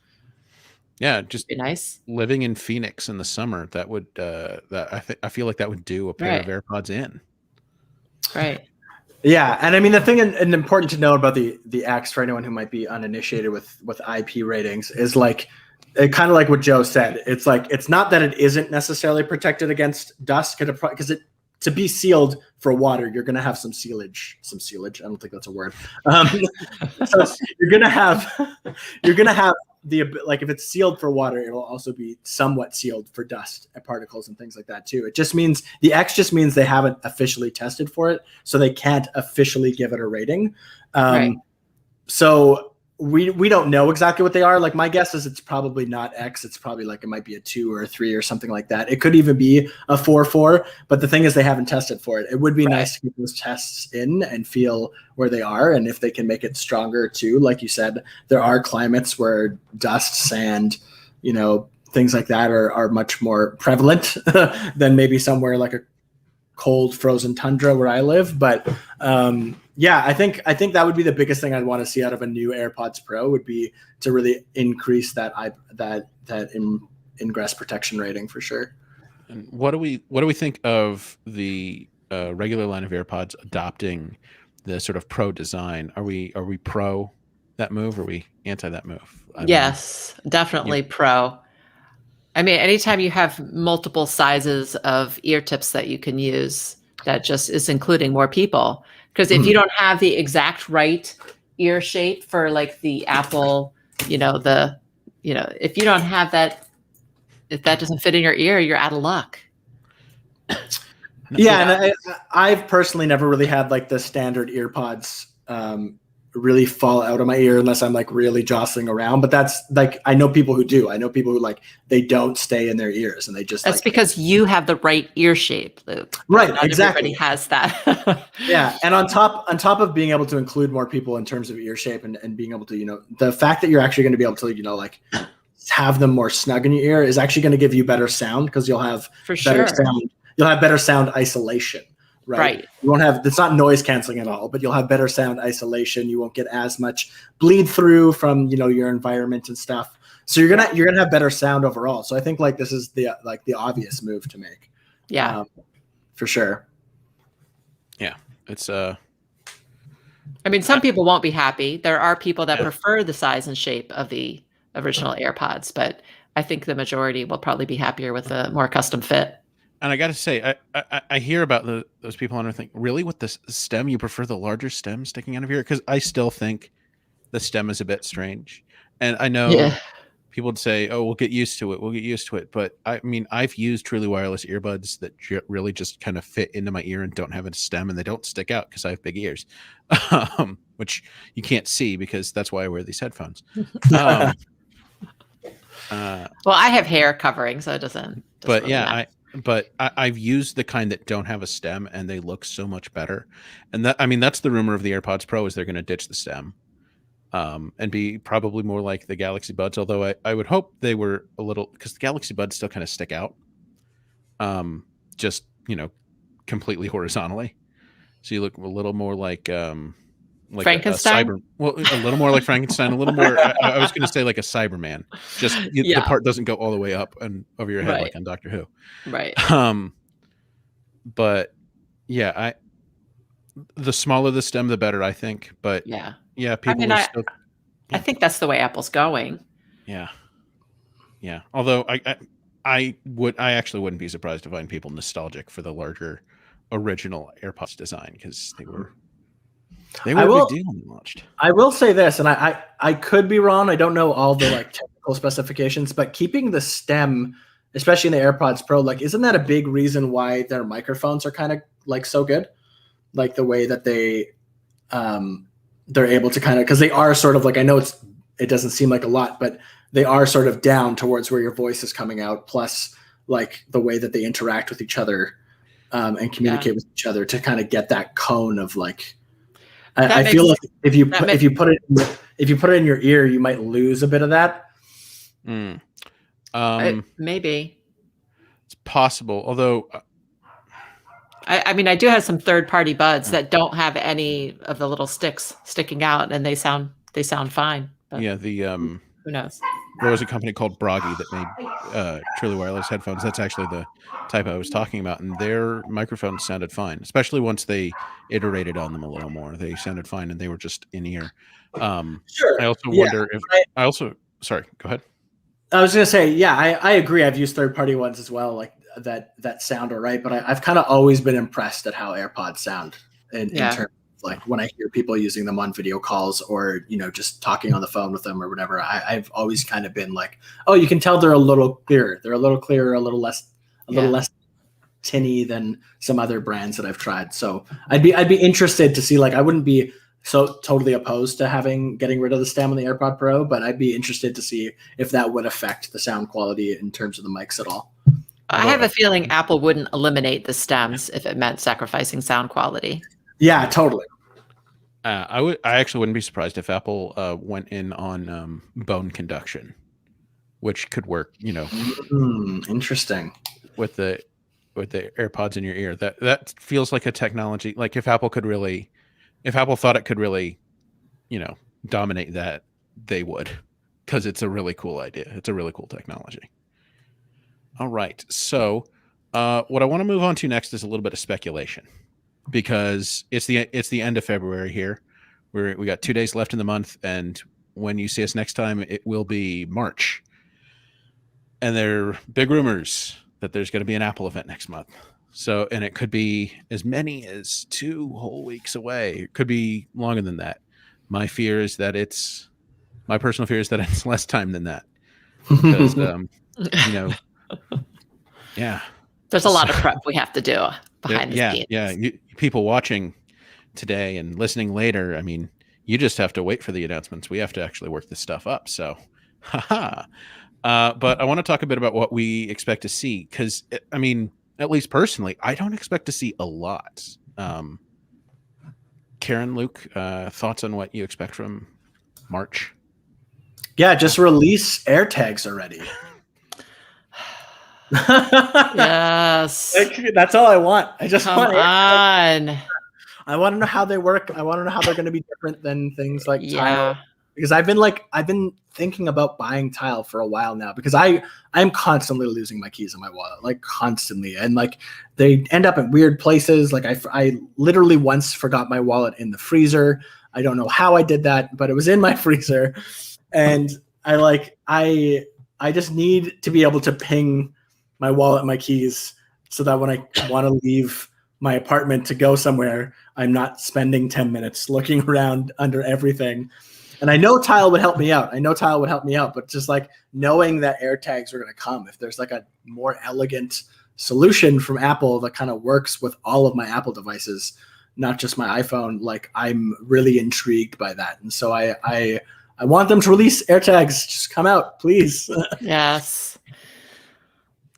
Yeah, just Be nice. living in Phoenix in the summer, that would I feel like that would do a pair of Right. AirPods in. Right. Yeah, and I mean the thing and important to know about the X for anyone who might be uninitiated with IP ratings is like kind of like what Joe said. It's like it's not that it isn't necessarily protected against dust because it to be sealed for water, you're going to have some sealage. I don't think that's a word. So you're going to have the, like if it's sealed for water, it'll also be somewhat sealed for dust and particles and things like that too. It just means the X just means they haven't officially tested for it, so they can't officially give it a rating. Right. So we don't know exactly what they are. Like my guess is it's probably not X. It's probably like it might be a 2 or a 3 or something like that. It could even be a 4. But the thing is they haven't tested for it. It would be nice to get those tests in and feel where they are, and if they can make it stronger too. Like you said, there are climates where dust, sand, things like that are much more prevalent than maybe somewhere like a cold frozen tundra where I live. But yeah, I think that would be the biggest thing I'd want to see out of a new AirPods Pro would be to really increase that ingress protection rating for sure. And what do we think of the regular line of AirPods adopting the sort of Pro design? Are we pro that move? Or are we anti that move? Yes, definitely pro. I mean, anytime you have multiple sizes of ear tips that you can use, that just is including more people. Because if you don't have the exact right ear shape for like the Apple, if you don't have that, if that doesn't fit in your ear, you're out of luck. Yeah, and I've personally never really had like the standard EarPods really fall out of my ear unless I'm like really jostling around. But that's like I know people who do. I know people who like they don't stay in their ears and they just that's because you have the right ear shape, Luke. Right, Not exactly. everybody has that. Yeah, and on top of being able to include more people in terms of ear shape and being able to the fact that you're actually going to be able to like have them more snug in your ear is actually going to give you better sound because you'll have better sound. You'll have better sound isolation. Right. You won't have, it's not noise canceling at all, but you'll have better sound isolation. You won't get as much bleed through from, your environment and stuff. So you're going to have better sound overall. So I think like this is the obvious move to make. Yeah. For sure. Yeah. It's I mean, some people won't be happy. There are people that prefer the size and shape of the original AirPods, but I think the majority will probably be happier with a more custom fit. And I got to say, I hear about those people and I think, really, with the stem, you prefer the larger stem sticking out of here? Because I still think the stem is a bit strange. And I know people would say, oh, we'll get used to it. But I mean, I've used truly wireless earbuds that really just kind of fit into my ear and don't have a stem and they don't stick out because I have big ears, which you can't see because that's why I wear these headphones. Well, I have hair covering, so it doesn't but really yeah, matter. I've used the kind that don't have a stem and they look so much better. And that's the rumor of the AirPods Pro is they're going to ditch the stem and be probably more like the Galaxy Buds. Although I would hope they were a little, because the Galaxy Buds still kind of stick out just, completely horizontally. So you look a little more like Frankenstein? a little more like Frankenstein, a little more. I was going to say like a Cyberman. Just the part doesn't go all the way up and over your head like on Doctor Who. Right. But Yeah, the smaller the stem, the better, I think. But Yeah. yeah, I people mean, are I still. I Yeah, think that's the way Apple's going. yeah, yeah. Although I actually wouldn't be surprised to find people nostalgic for the larger original AirPods design because they I were a big will deal when they launched. I will say this, and I could be wrong. I don't know all the like technical specifications, but keeping the stem, especially in the AirPods Pro, like isn't that a big reason why their microphones are kind of like so good? Like the way that they're able to kind of, because they are sort of like, I know it doesn't seem like a lot, but they are sort of down towards where your voice is coming out. Plus, like the way that they interact with each other and communicate with each other to kind of get that cone of like. I feel like if you put it in your ear, you might lose a bit of that. Maybe. It's possible, although. I mean, I do have some third-party buds that don't have any of the little sticks sticking out, and they sound fine. But Yeah, who knows? There was a company called Broggy that made truly wireless headphones. That's actually the type I was talking about, and their microphones sounded fine, especially once they iterated on them a little more. They sounded fine, and they were just in ear. Sure. I also wonder if sorry, go ahead. I was gonna say, yeah, I agree. I've used third-party ones as well, like that sound all right. But I've kind of always been impressed at how AirPods sound in terms of like when I hear people using them on video calls or just talking on the phone with them or whatever. I've always kind of been like, oh, you can tell they're a little clearer. They're a little clearer, a little less tinny than some other brands that I've tried. So I'd be interested to see. Like, I wouldn't be so totally opposed to getting rid of the stem on the AirPod Pro, but I'd be interested to see if that would affect the sound quality in terms of the mics at all. I have a feeling Apple wouldn't eliminate the stems if it meant sacrificing sound quality. Yeah, totally. I actually wouldn't be surprised if Apple went in on bone conduction, which could work. Interesting. With the AirPods in your ear, that feels like a technology. Like if Apple thought it could really, dominate that, they would, because it's a really cool idea. It's a really cool technology. All right. So what I want to move on to next is a little bit of speculation, because it's the end of February here. We got 2 days left in the month, and when you see us next time, it will be March. And there are big rumors that there's going to be an Apple event next month. So, and it could be as many as 2 whole weeks away. It could be longer than that. My personal fear is that it's less time than that. Because, yeah. There's a lot of prep we have to do behind the scenes. Yeah. People watching today and listening later, I mean, you just have to wait for the announcements. We have to actually work this stuff up. So, but I want to talk a bit about what we expect to see, because, I mean, at least personally, I don't expect to see a lot. Karen, Luke, thoughts on what you expect from March? Yeah, just release AirTags already. Yes. That's all I want. I just Come want on. I want to know how they work. I want to know how they're going to be different than things like Tile. Because I've been thinking about buying Tile for a while now, because I'm constantly losing my keys in my wallet, like constantly, and like they end up in weird places. Like I literally once forgot my wallet in the freezer. I don't know how I did that, but it was in my freezer, and I just need to be able to ping my wallet, my keys, so that when I want to leave my apartment to go somewhere, I'm not spending 10 minutes looking around under everything. And I know Tile would help me out. But just like knowing that AirTags are going to come, if there's like a more elegant solution from Apple that kind of works with all of my Apple devices, not just my iPhone, like I'm really intrigued by that. And so I want them to release AirTags. Just come out, please. Yes.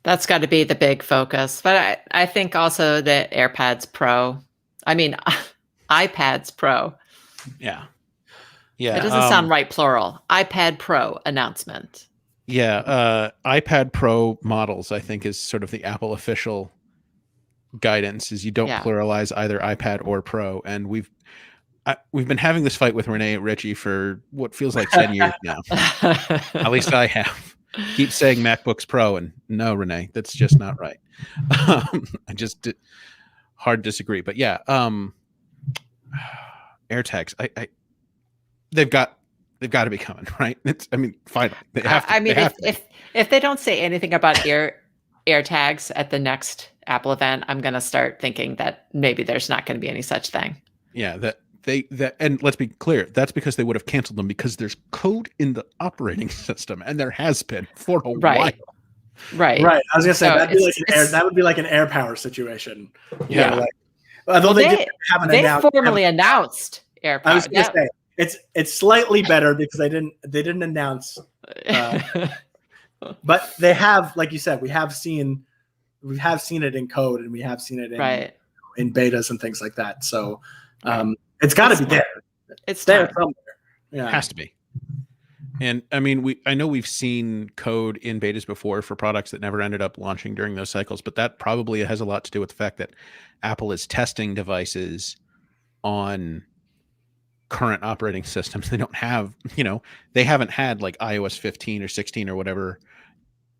That's got to be the big focus. But I think also the iPads Pro. Yeah. Yeah. It doesn't sound right, plural. iPad Pro announcement. Yeah. iPad Pro models, I think, is sort of the Apple official guidance, is you don't pluralize either iPad or Pro. And we've been having this fight with Renee Ritchie for what feels like 10 years now. At least I have. Keep saying MacBooks Pro, and no, Renee, that's just not right. hard to disagree. But yeah, AirTags, they've got to be coming, right? Finally, they have to. I mean, they have to. if they don't say anything about AirTags at the next Apple event, I'm going to start thinking that maybe there's not going to be any such thing. Yeah, and let's be clear, that's because they would have canceled them because there's code in the operating system, and there has been for a while. Right. I was gonna say that would be like an AirPower situation. Yeah. Although they didn't have they formally announced AirPower. I was gonna say it's slightly better because they didn't announce, but they have, like you said, we have seen it in code, and we have seen it in betas and things like that. So it's got to be there. It's there somewhere. Yeah, it has to be. And I mean, I know we've seen code in betas before for products that never ended up launching during those cycles, but that probably has a lot to do with the fact that Apple is testing devices on current operating systems. They don't have, they haven't had like iOS 15 or 16 or whatever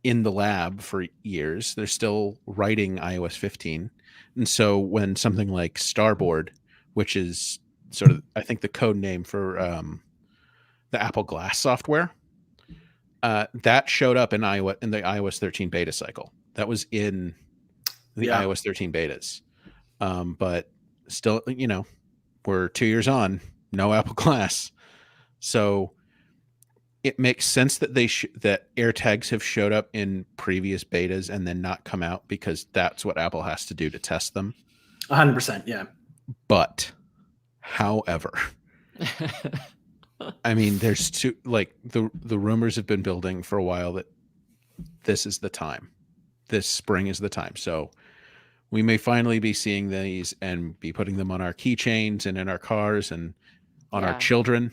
in the lab for years. They're still writing iOS 15. And so when something like Starboard, which is sort of, I think, the code name for the Apple Glass software, that showed up in the iOS 13 beta cycle. That was in the iOS 13 betas. But still, we're 2 years on, no Apple Glass. So it makes sense that that AirTags have showed up in previous betas and then not come out, because that's what Apple has to do to test them. 100%, yeah. But, however, I mean, there's the rumors have been building for a while that this is the time. This spring is the time. So we may finally be seeing these and be putting them on our keychains and in our cars and on our children.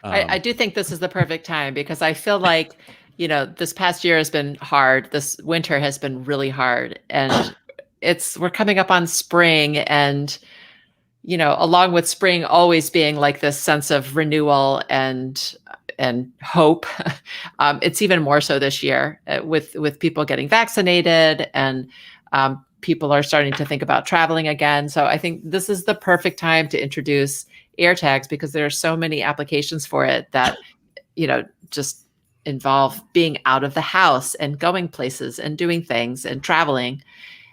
I do think this is the perfect time, because I feel like, this past year has been hard. This winter has been really hard, and we're coming up on spring, and, along with spring always being like this sense of renewal and hope, it's even more so this year with people getting vaccinated, and people are starting to think about traveling again. So I think this is the perfect time to introduce AirTags, because there are so many applications for it that, just involve being out of the house and going places and doing things and traveling.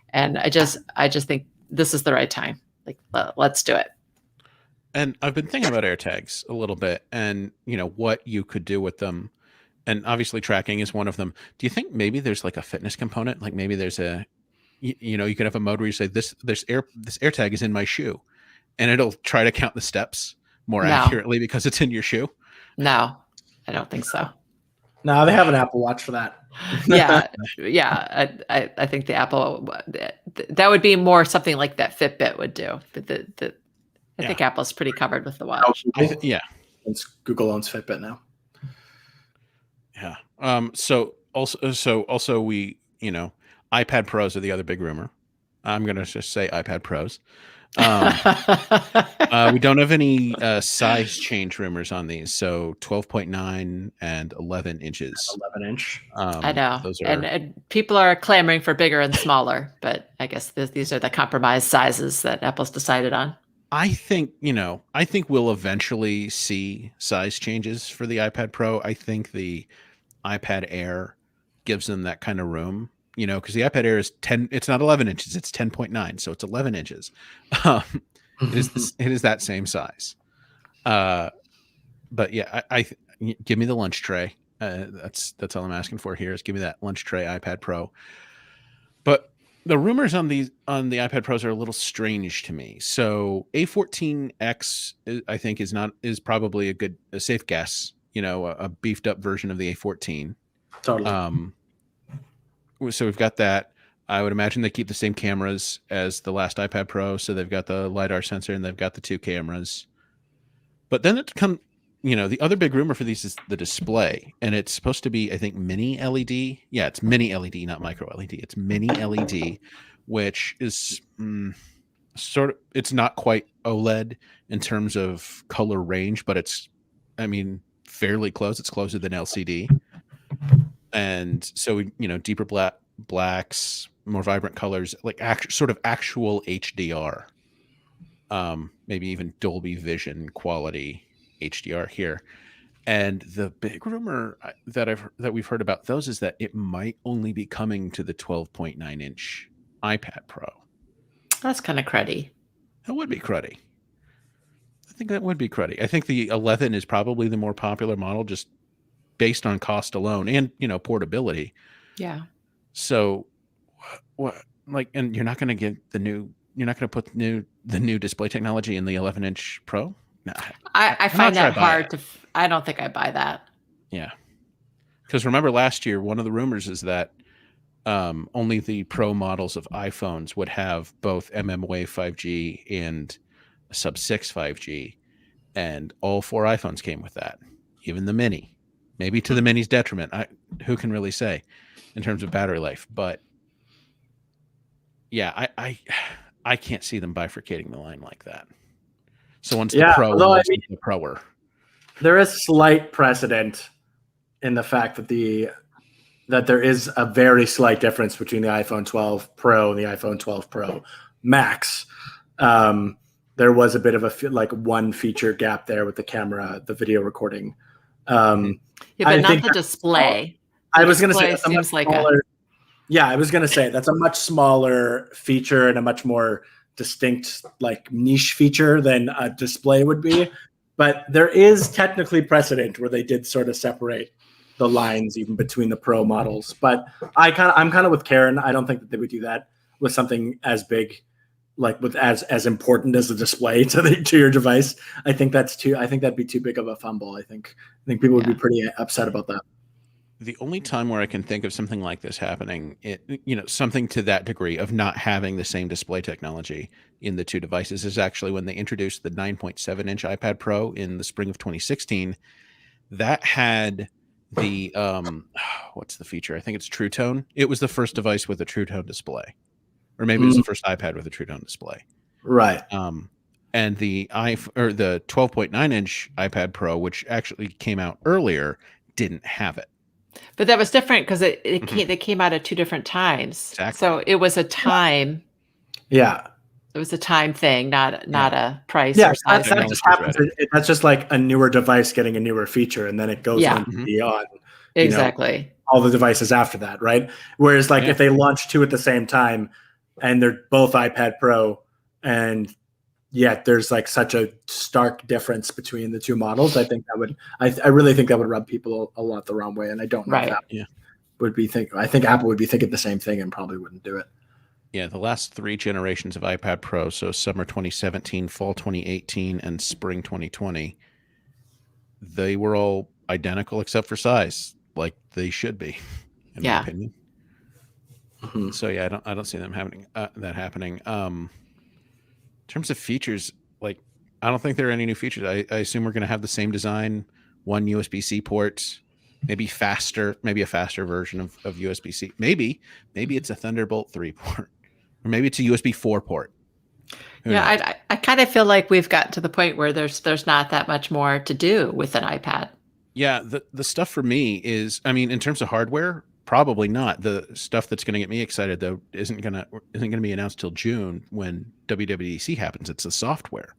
And I just think this is the right time. Like, let's do it. And I've been thinking about AirTags a little bit, and what you could do with them. And obviously tracking is one of them. Do you think maybe there's like a fitness component? Like maybe there's you could have a mode where you say this AirTag is in my shoe, and it'll try to count the steps more accurately because it's in your shoe. No, I don't think so. No, they have an Apple Watch for that. Yeah. I think the Apple, that would be more something like that Fitbit would do. But I think Apple's pretty covered with the watch. Google owns Fitbit now. Yeah. So also we, iPad Pros are the other big rumor. I'm going to just say iPad Pros. We don't have any size change rumors on these. So 12.9 and 11 inches. 11 inch. I know. And people are clamoring for bigger and smaller, but I guess these are the compromise sizes that Apple's decided on. I think we'll eventually see size changes for the iPad Pro. I think the iPad Air gives them that kind of room. Because the iPad Air is 10, it's not 11 inches, it's 10.9, so it's 11 inches. It is that same size. But yeah, I give me the lunch tray. That's all I'm asking for here, is give me that lunch tray iPad Pro. But the rumors on the iPad Pros are a little strange to me. So A14X, I think, is probably a safe guess. A beefed up version of the A14. Totally. So we've got that. I would imagine they keep the same cameras as the last iPad Pro. So they've got the LiDAR sensor and they've got the 2 cameras. But then the other big rumor for these is the display. And it's supposed to be, I think, mini LED. Yeah, it's mini LED, not micro LED. It's mini LED, which is it's not quite OLED in terms of color range, but it's, fairly close. It's closer than LCD. And so, deeper blacks, more vibrant colors, like sort of actual HDR, maybe even Dolby Vision quality HDR here. And the big rumor that we've heard about those is that it might only be coming to the 12.9-inch iPad Pro. That's kind of cruddy. That would be cruddy. I think that would be cruddy. I think the 11 is probably the more popular model, just based on cost alone and portability. Yeah. So, what and you're not going to get you're not going to put the new display technology in the 11-inch Pro. No, I find that hard to. I don't think I buy that. Yeah, because remember last year, one of the rumors is that only the Pro models of iPhones would have both mmWave 5G and Sub-6 5G, and all 4 iPhones came with that, even the Mini. Maybe to the Mini's detriment. Who can really say in terms of battery life? But yeah, I can't see them bifurcating the line like that. So once the Pro, the Proer. There is slight precedent in the fact that there is a very slight difference between the iPhone 12 Pro and the iPhone 12 Pro Max. There was a bit of one feature gap there with the camera, the video recording. But not the display. I was going to say seems like I was going to say that's a much smaller feature and a much more distinct niche feature than a display would be. But there is technically precedent where they did sort of separate the lines even between the Pro models. But I'm kind of with Karen. I don't think that they would do that with something as big, with as important as the display to your device. I think that'd be too big of a fumble. I think people would be pretty upset about that. The only time where I can think of something like this happening, something to that degree of not having the same display technology in the two devices, is actually when they introduced the 9.7-inch iPad Pro in the spring of 2016. That had the what's the feature? I think it's True Tone. It was the first device with a True Tone display, or maybe it was the first iPad with a True Tone display. Right. And the 12.9-inch iPad Pro, which actually came out earlier, didn't have it. But that was different because they came out at 2 different times. Exactly. So it was a time. Yeah. It was a time thing, not a price. Yeah, or size. that just happens. That's just like a newer device getting a newer feature, and then it goes on beyond exactly all the devices after that, right? Whereas if they launch 2 at the same time, and they're both iPad Pro, and yet there's such a stark difference between the 2 models, I think that would I really think that would rub people a lot the wrong way, and I don't know if that would be I think Apple would be thinking the same thing and probably wouldn't do it. Yeah, the last 3 generations of iPad Pro, so summer 2017, fall 2018, and spring 2020, they were all identical except for size, like they should be, in my opinion. Mm-hmm. So yeah, I don't see them having that happening. In terms of features, I don't think there are any new features. I assume we're going to have the same design, 1 USB-C port, maybe a faster version of USB-C. Maybe it's a Thunderbolt 3 port. Or maybe it's a USB 4 port. I kind of feel like we've got to the point where there's not that much more to do with an iPad. Yeah, the stuff for me is, in terms of hardware, probably not. The stuff that's going to get me excited though isn't going to be announced till June when WWDC happens. It's the software.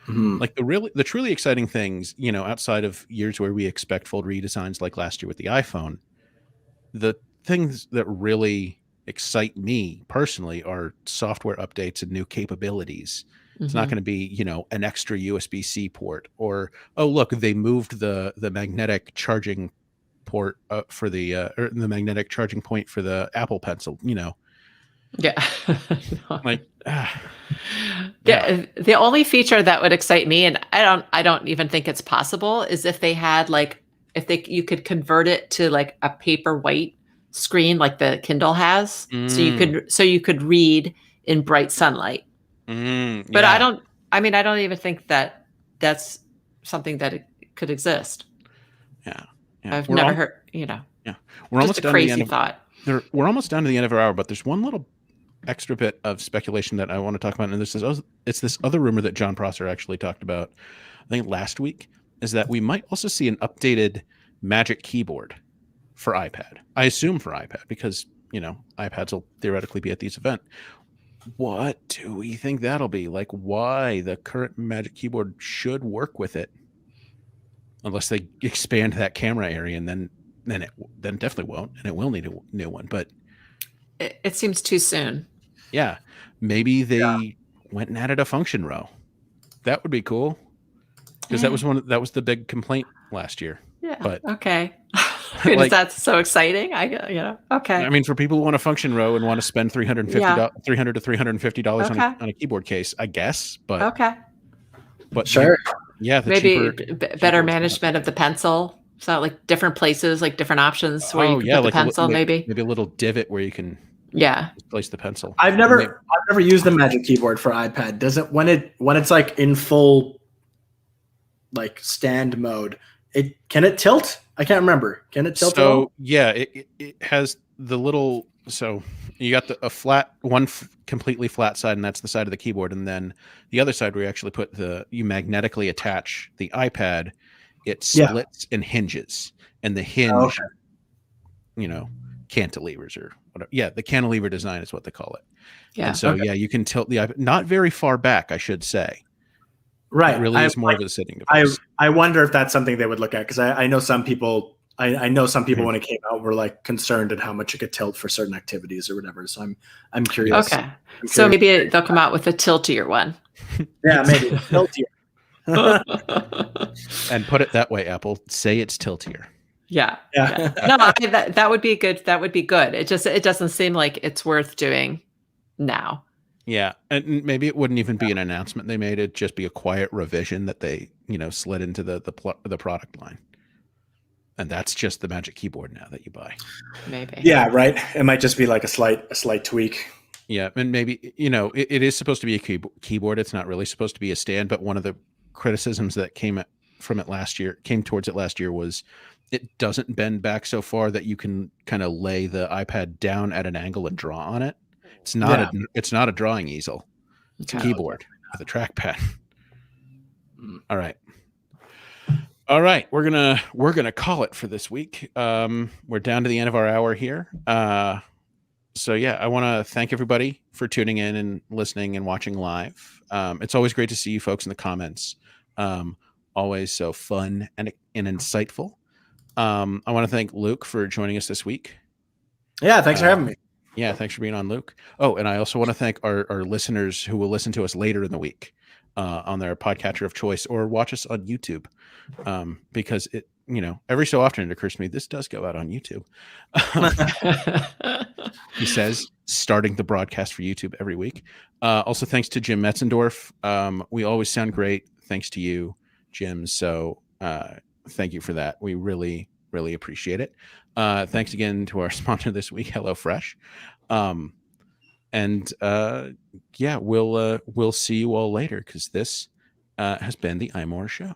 Mm-hmm. The truly exciting things, outside of years where we expect full redesigns like last year with the iPhone, the things that really excite me personally are software updates and new capabilities. Mm-hmm. It's not going to be, an extra USB-C port, or, oh, look, they moved the magnetic charging port for the or the magnetic charging point for the Apple Pencil, Yeah. The only feature that would excite me, and I don't even think it's possible, is if they had you could convert it to a paperwhite screen like the Kindle has, so you could read in bright sunlight. But I don't even think that that's something that it could exist. Yeah. I've never heard, Yeah. We're almost a crazy thought. We're almost down to the end of our hour, but there's one little extra bit of speculation that I want to talk about, and it's this other rumor that John Prosser actually talked about, I think last week, is that we might also see an updated Magic Keyboard for iPad. I assume for iPad because iPads will theoretically be at these events. What do we think that'll be? Like, why the current Magic Keyboard should work with it, unless they expand that camera area, and then definitely won't, and it will need a new one. But It seems too soon. yeah, maybe they went and added a function row. That would be cool, because that was the big complaint last year. Yeah. But okay. Is that so exciting? Okay. I mean, for people who want a function row and want to spend $300 to $350 on a keyboard case, I guess. But okay. But sure. The maybe better management of the pencil. So like different places, like different options where you can put the pencil, maybe a little divot where you can place the pencil. I've never used the Magic Keyboard for iPad. Does it when it's like in full like stand mode? Can it tilt? I can't remember. Can it tilt? So it has the little. So you got a flat one, completely flat side, and that's the side of the keyboard, and then the other side where you actually put you magnetically attach the iPad. It splits and hinges, and the hinge, cantilevers or whatever. Yeah, the cantilever design is what they call it. Yeah. And so you can tilt the iPad not very far back, I should say. Right. It really is more of a sitting device. I wonder if that's something they would look at, because I know some people. I know some people when it came out were like concerned at how much it could tilt for certain activities or whatever. So I'm curious. Okay. So maybe they'll come out with a tiltier one. Yeah, maybe tiltier. And put it that way, Apple. Say it's tiltier. Yeah. No, that would be good. That would be good. It doesn't seem like it's worth doing now. Yeah, and maybe it wouldn't even be an announcement they made. It'd just be a quiet revision that they slid into the product line. And that's just the Magic Keyboard now that you buy. Maybe. Yeah, right. It might just be like a slight tweak. Yeah, and maybe it is supposed to be a keyboard. It's not really supposed to be a stand. But one of the criticisms that came towards it last year was it doesn't bend back so far that you can kind of lay the iPad down at an angle and draw on it. It's not a drawing easel. It's a keyboard with a trackpad. All right, we're gonna call it for this week. We're down to the end of our hour here. So I want to thank everybody for tuning in and listening and watching live. It's always great to see you folks in the comments. Always so fun and insightful. I want to thank Luke for joining us this week. Yeah, thanks for having me. Yeah, thanks for being on, Luke. Oh, and I also want to thank our listeners who will listen to us later in the week on their podcatcher of choice or watch us on YouTube, because it, every so often it occurs to me this does go out on YouTube. He says, starting the broadcast for YouTube every week. Also, thanks to Jim Metzendorf. We always sound great. Thanks to you, Jim. So thank you for that. We really, really appreciate it. Thanks again to our sponsor this week, HelloFresh. We'll see you all later, because this has been the iMore Show.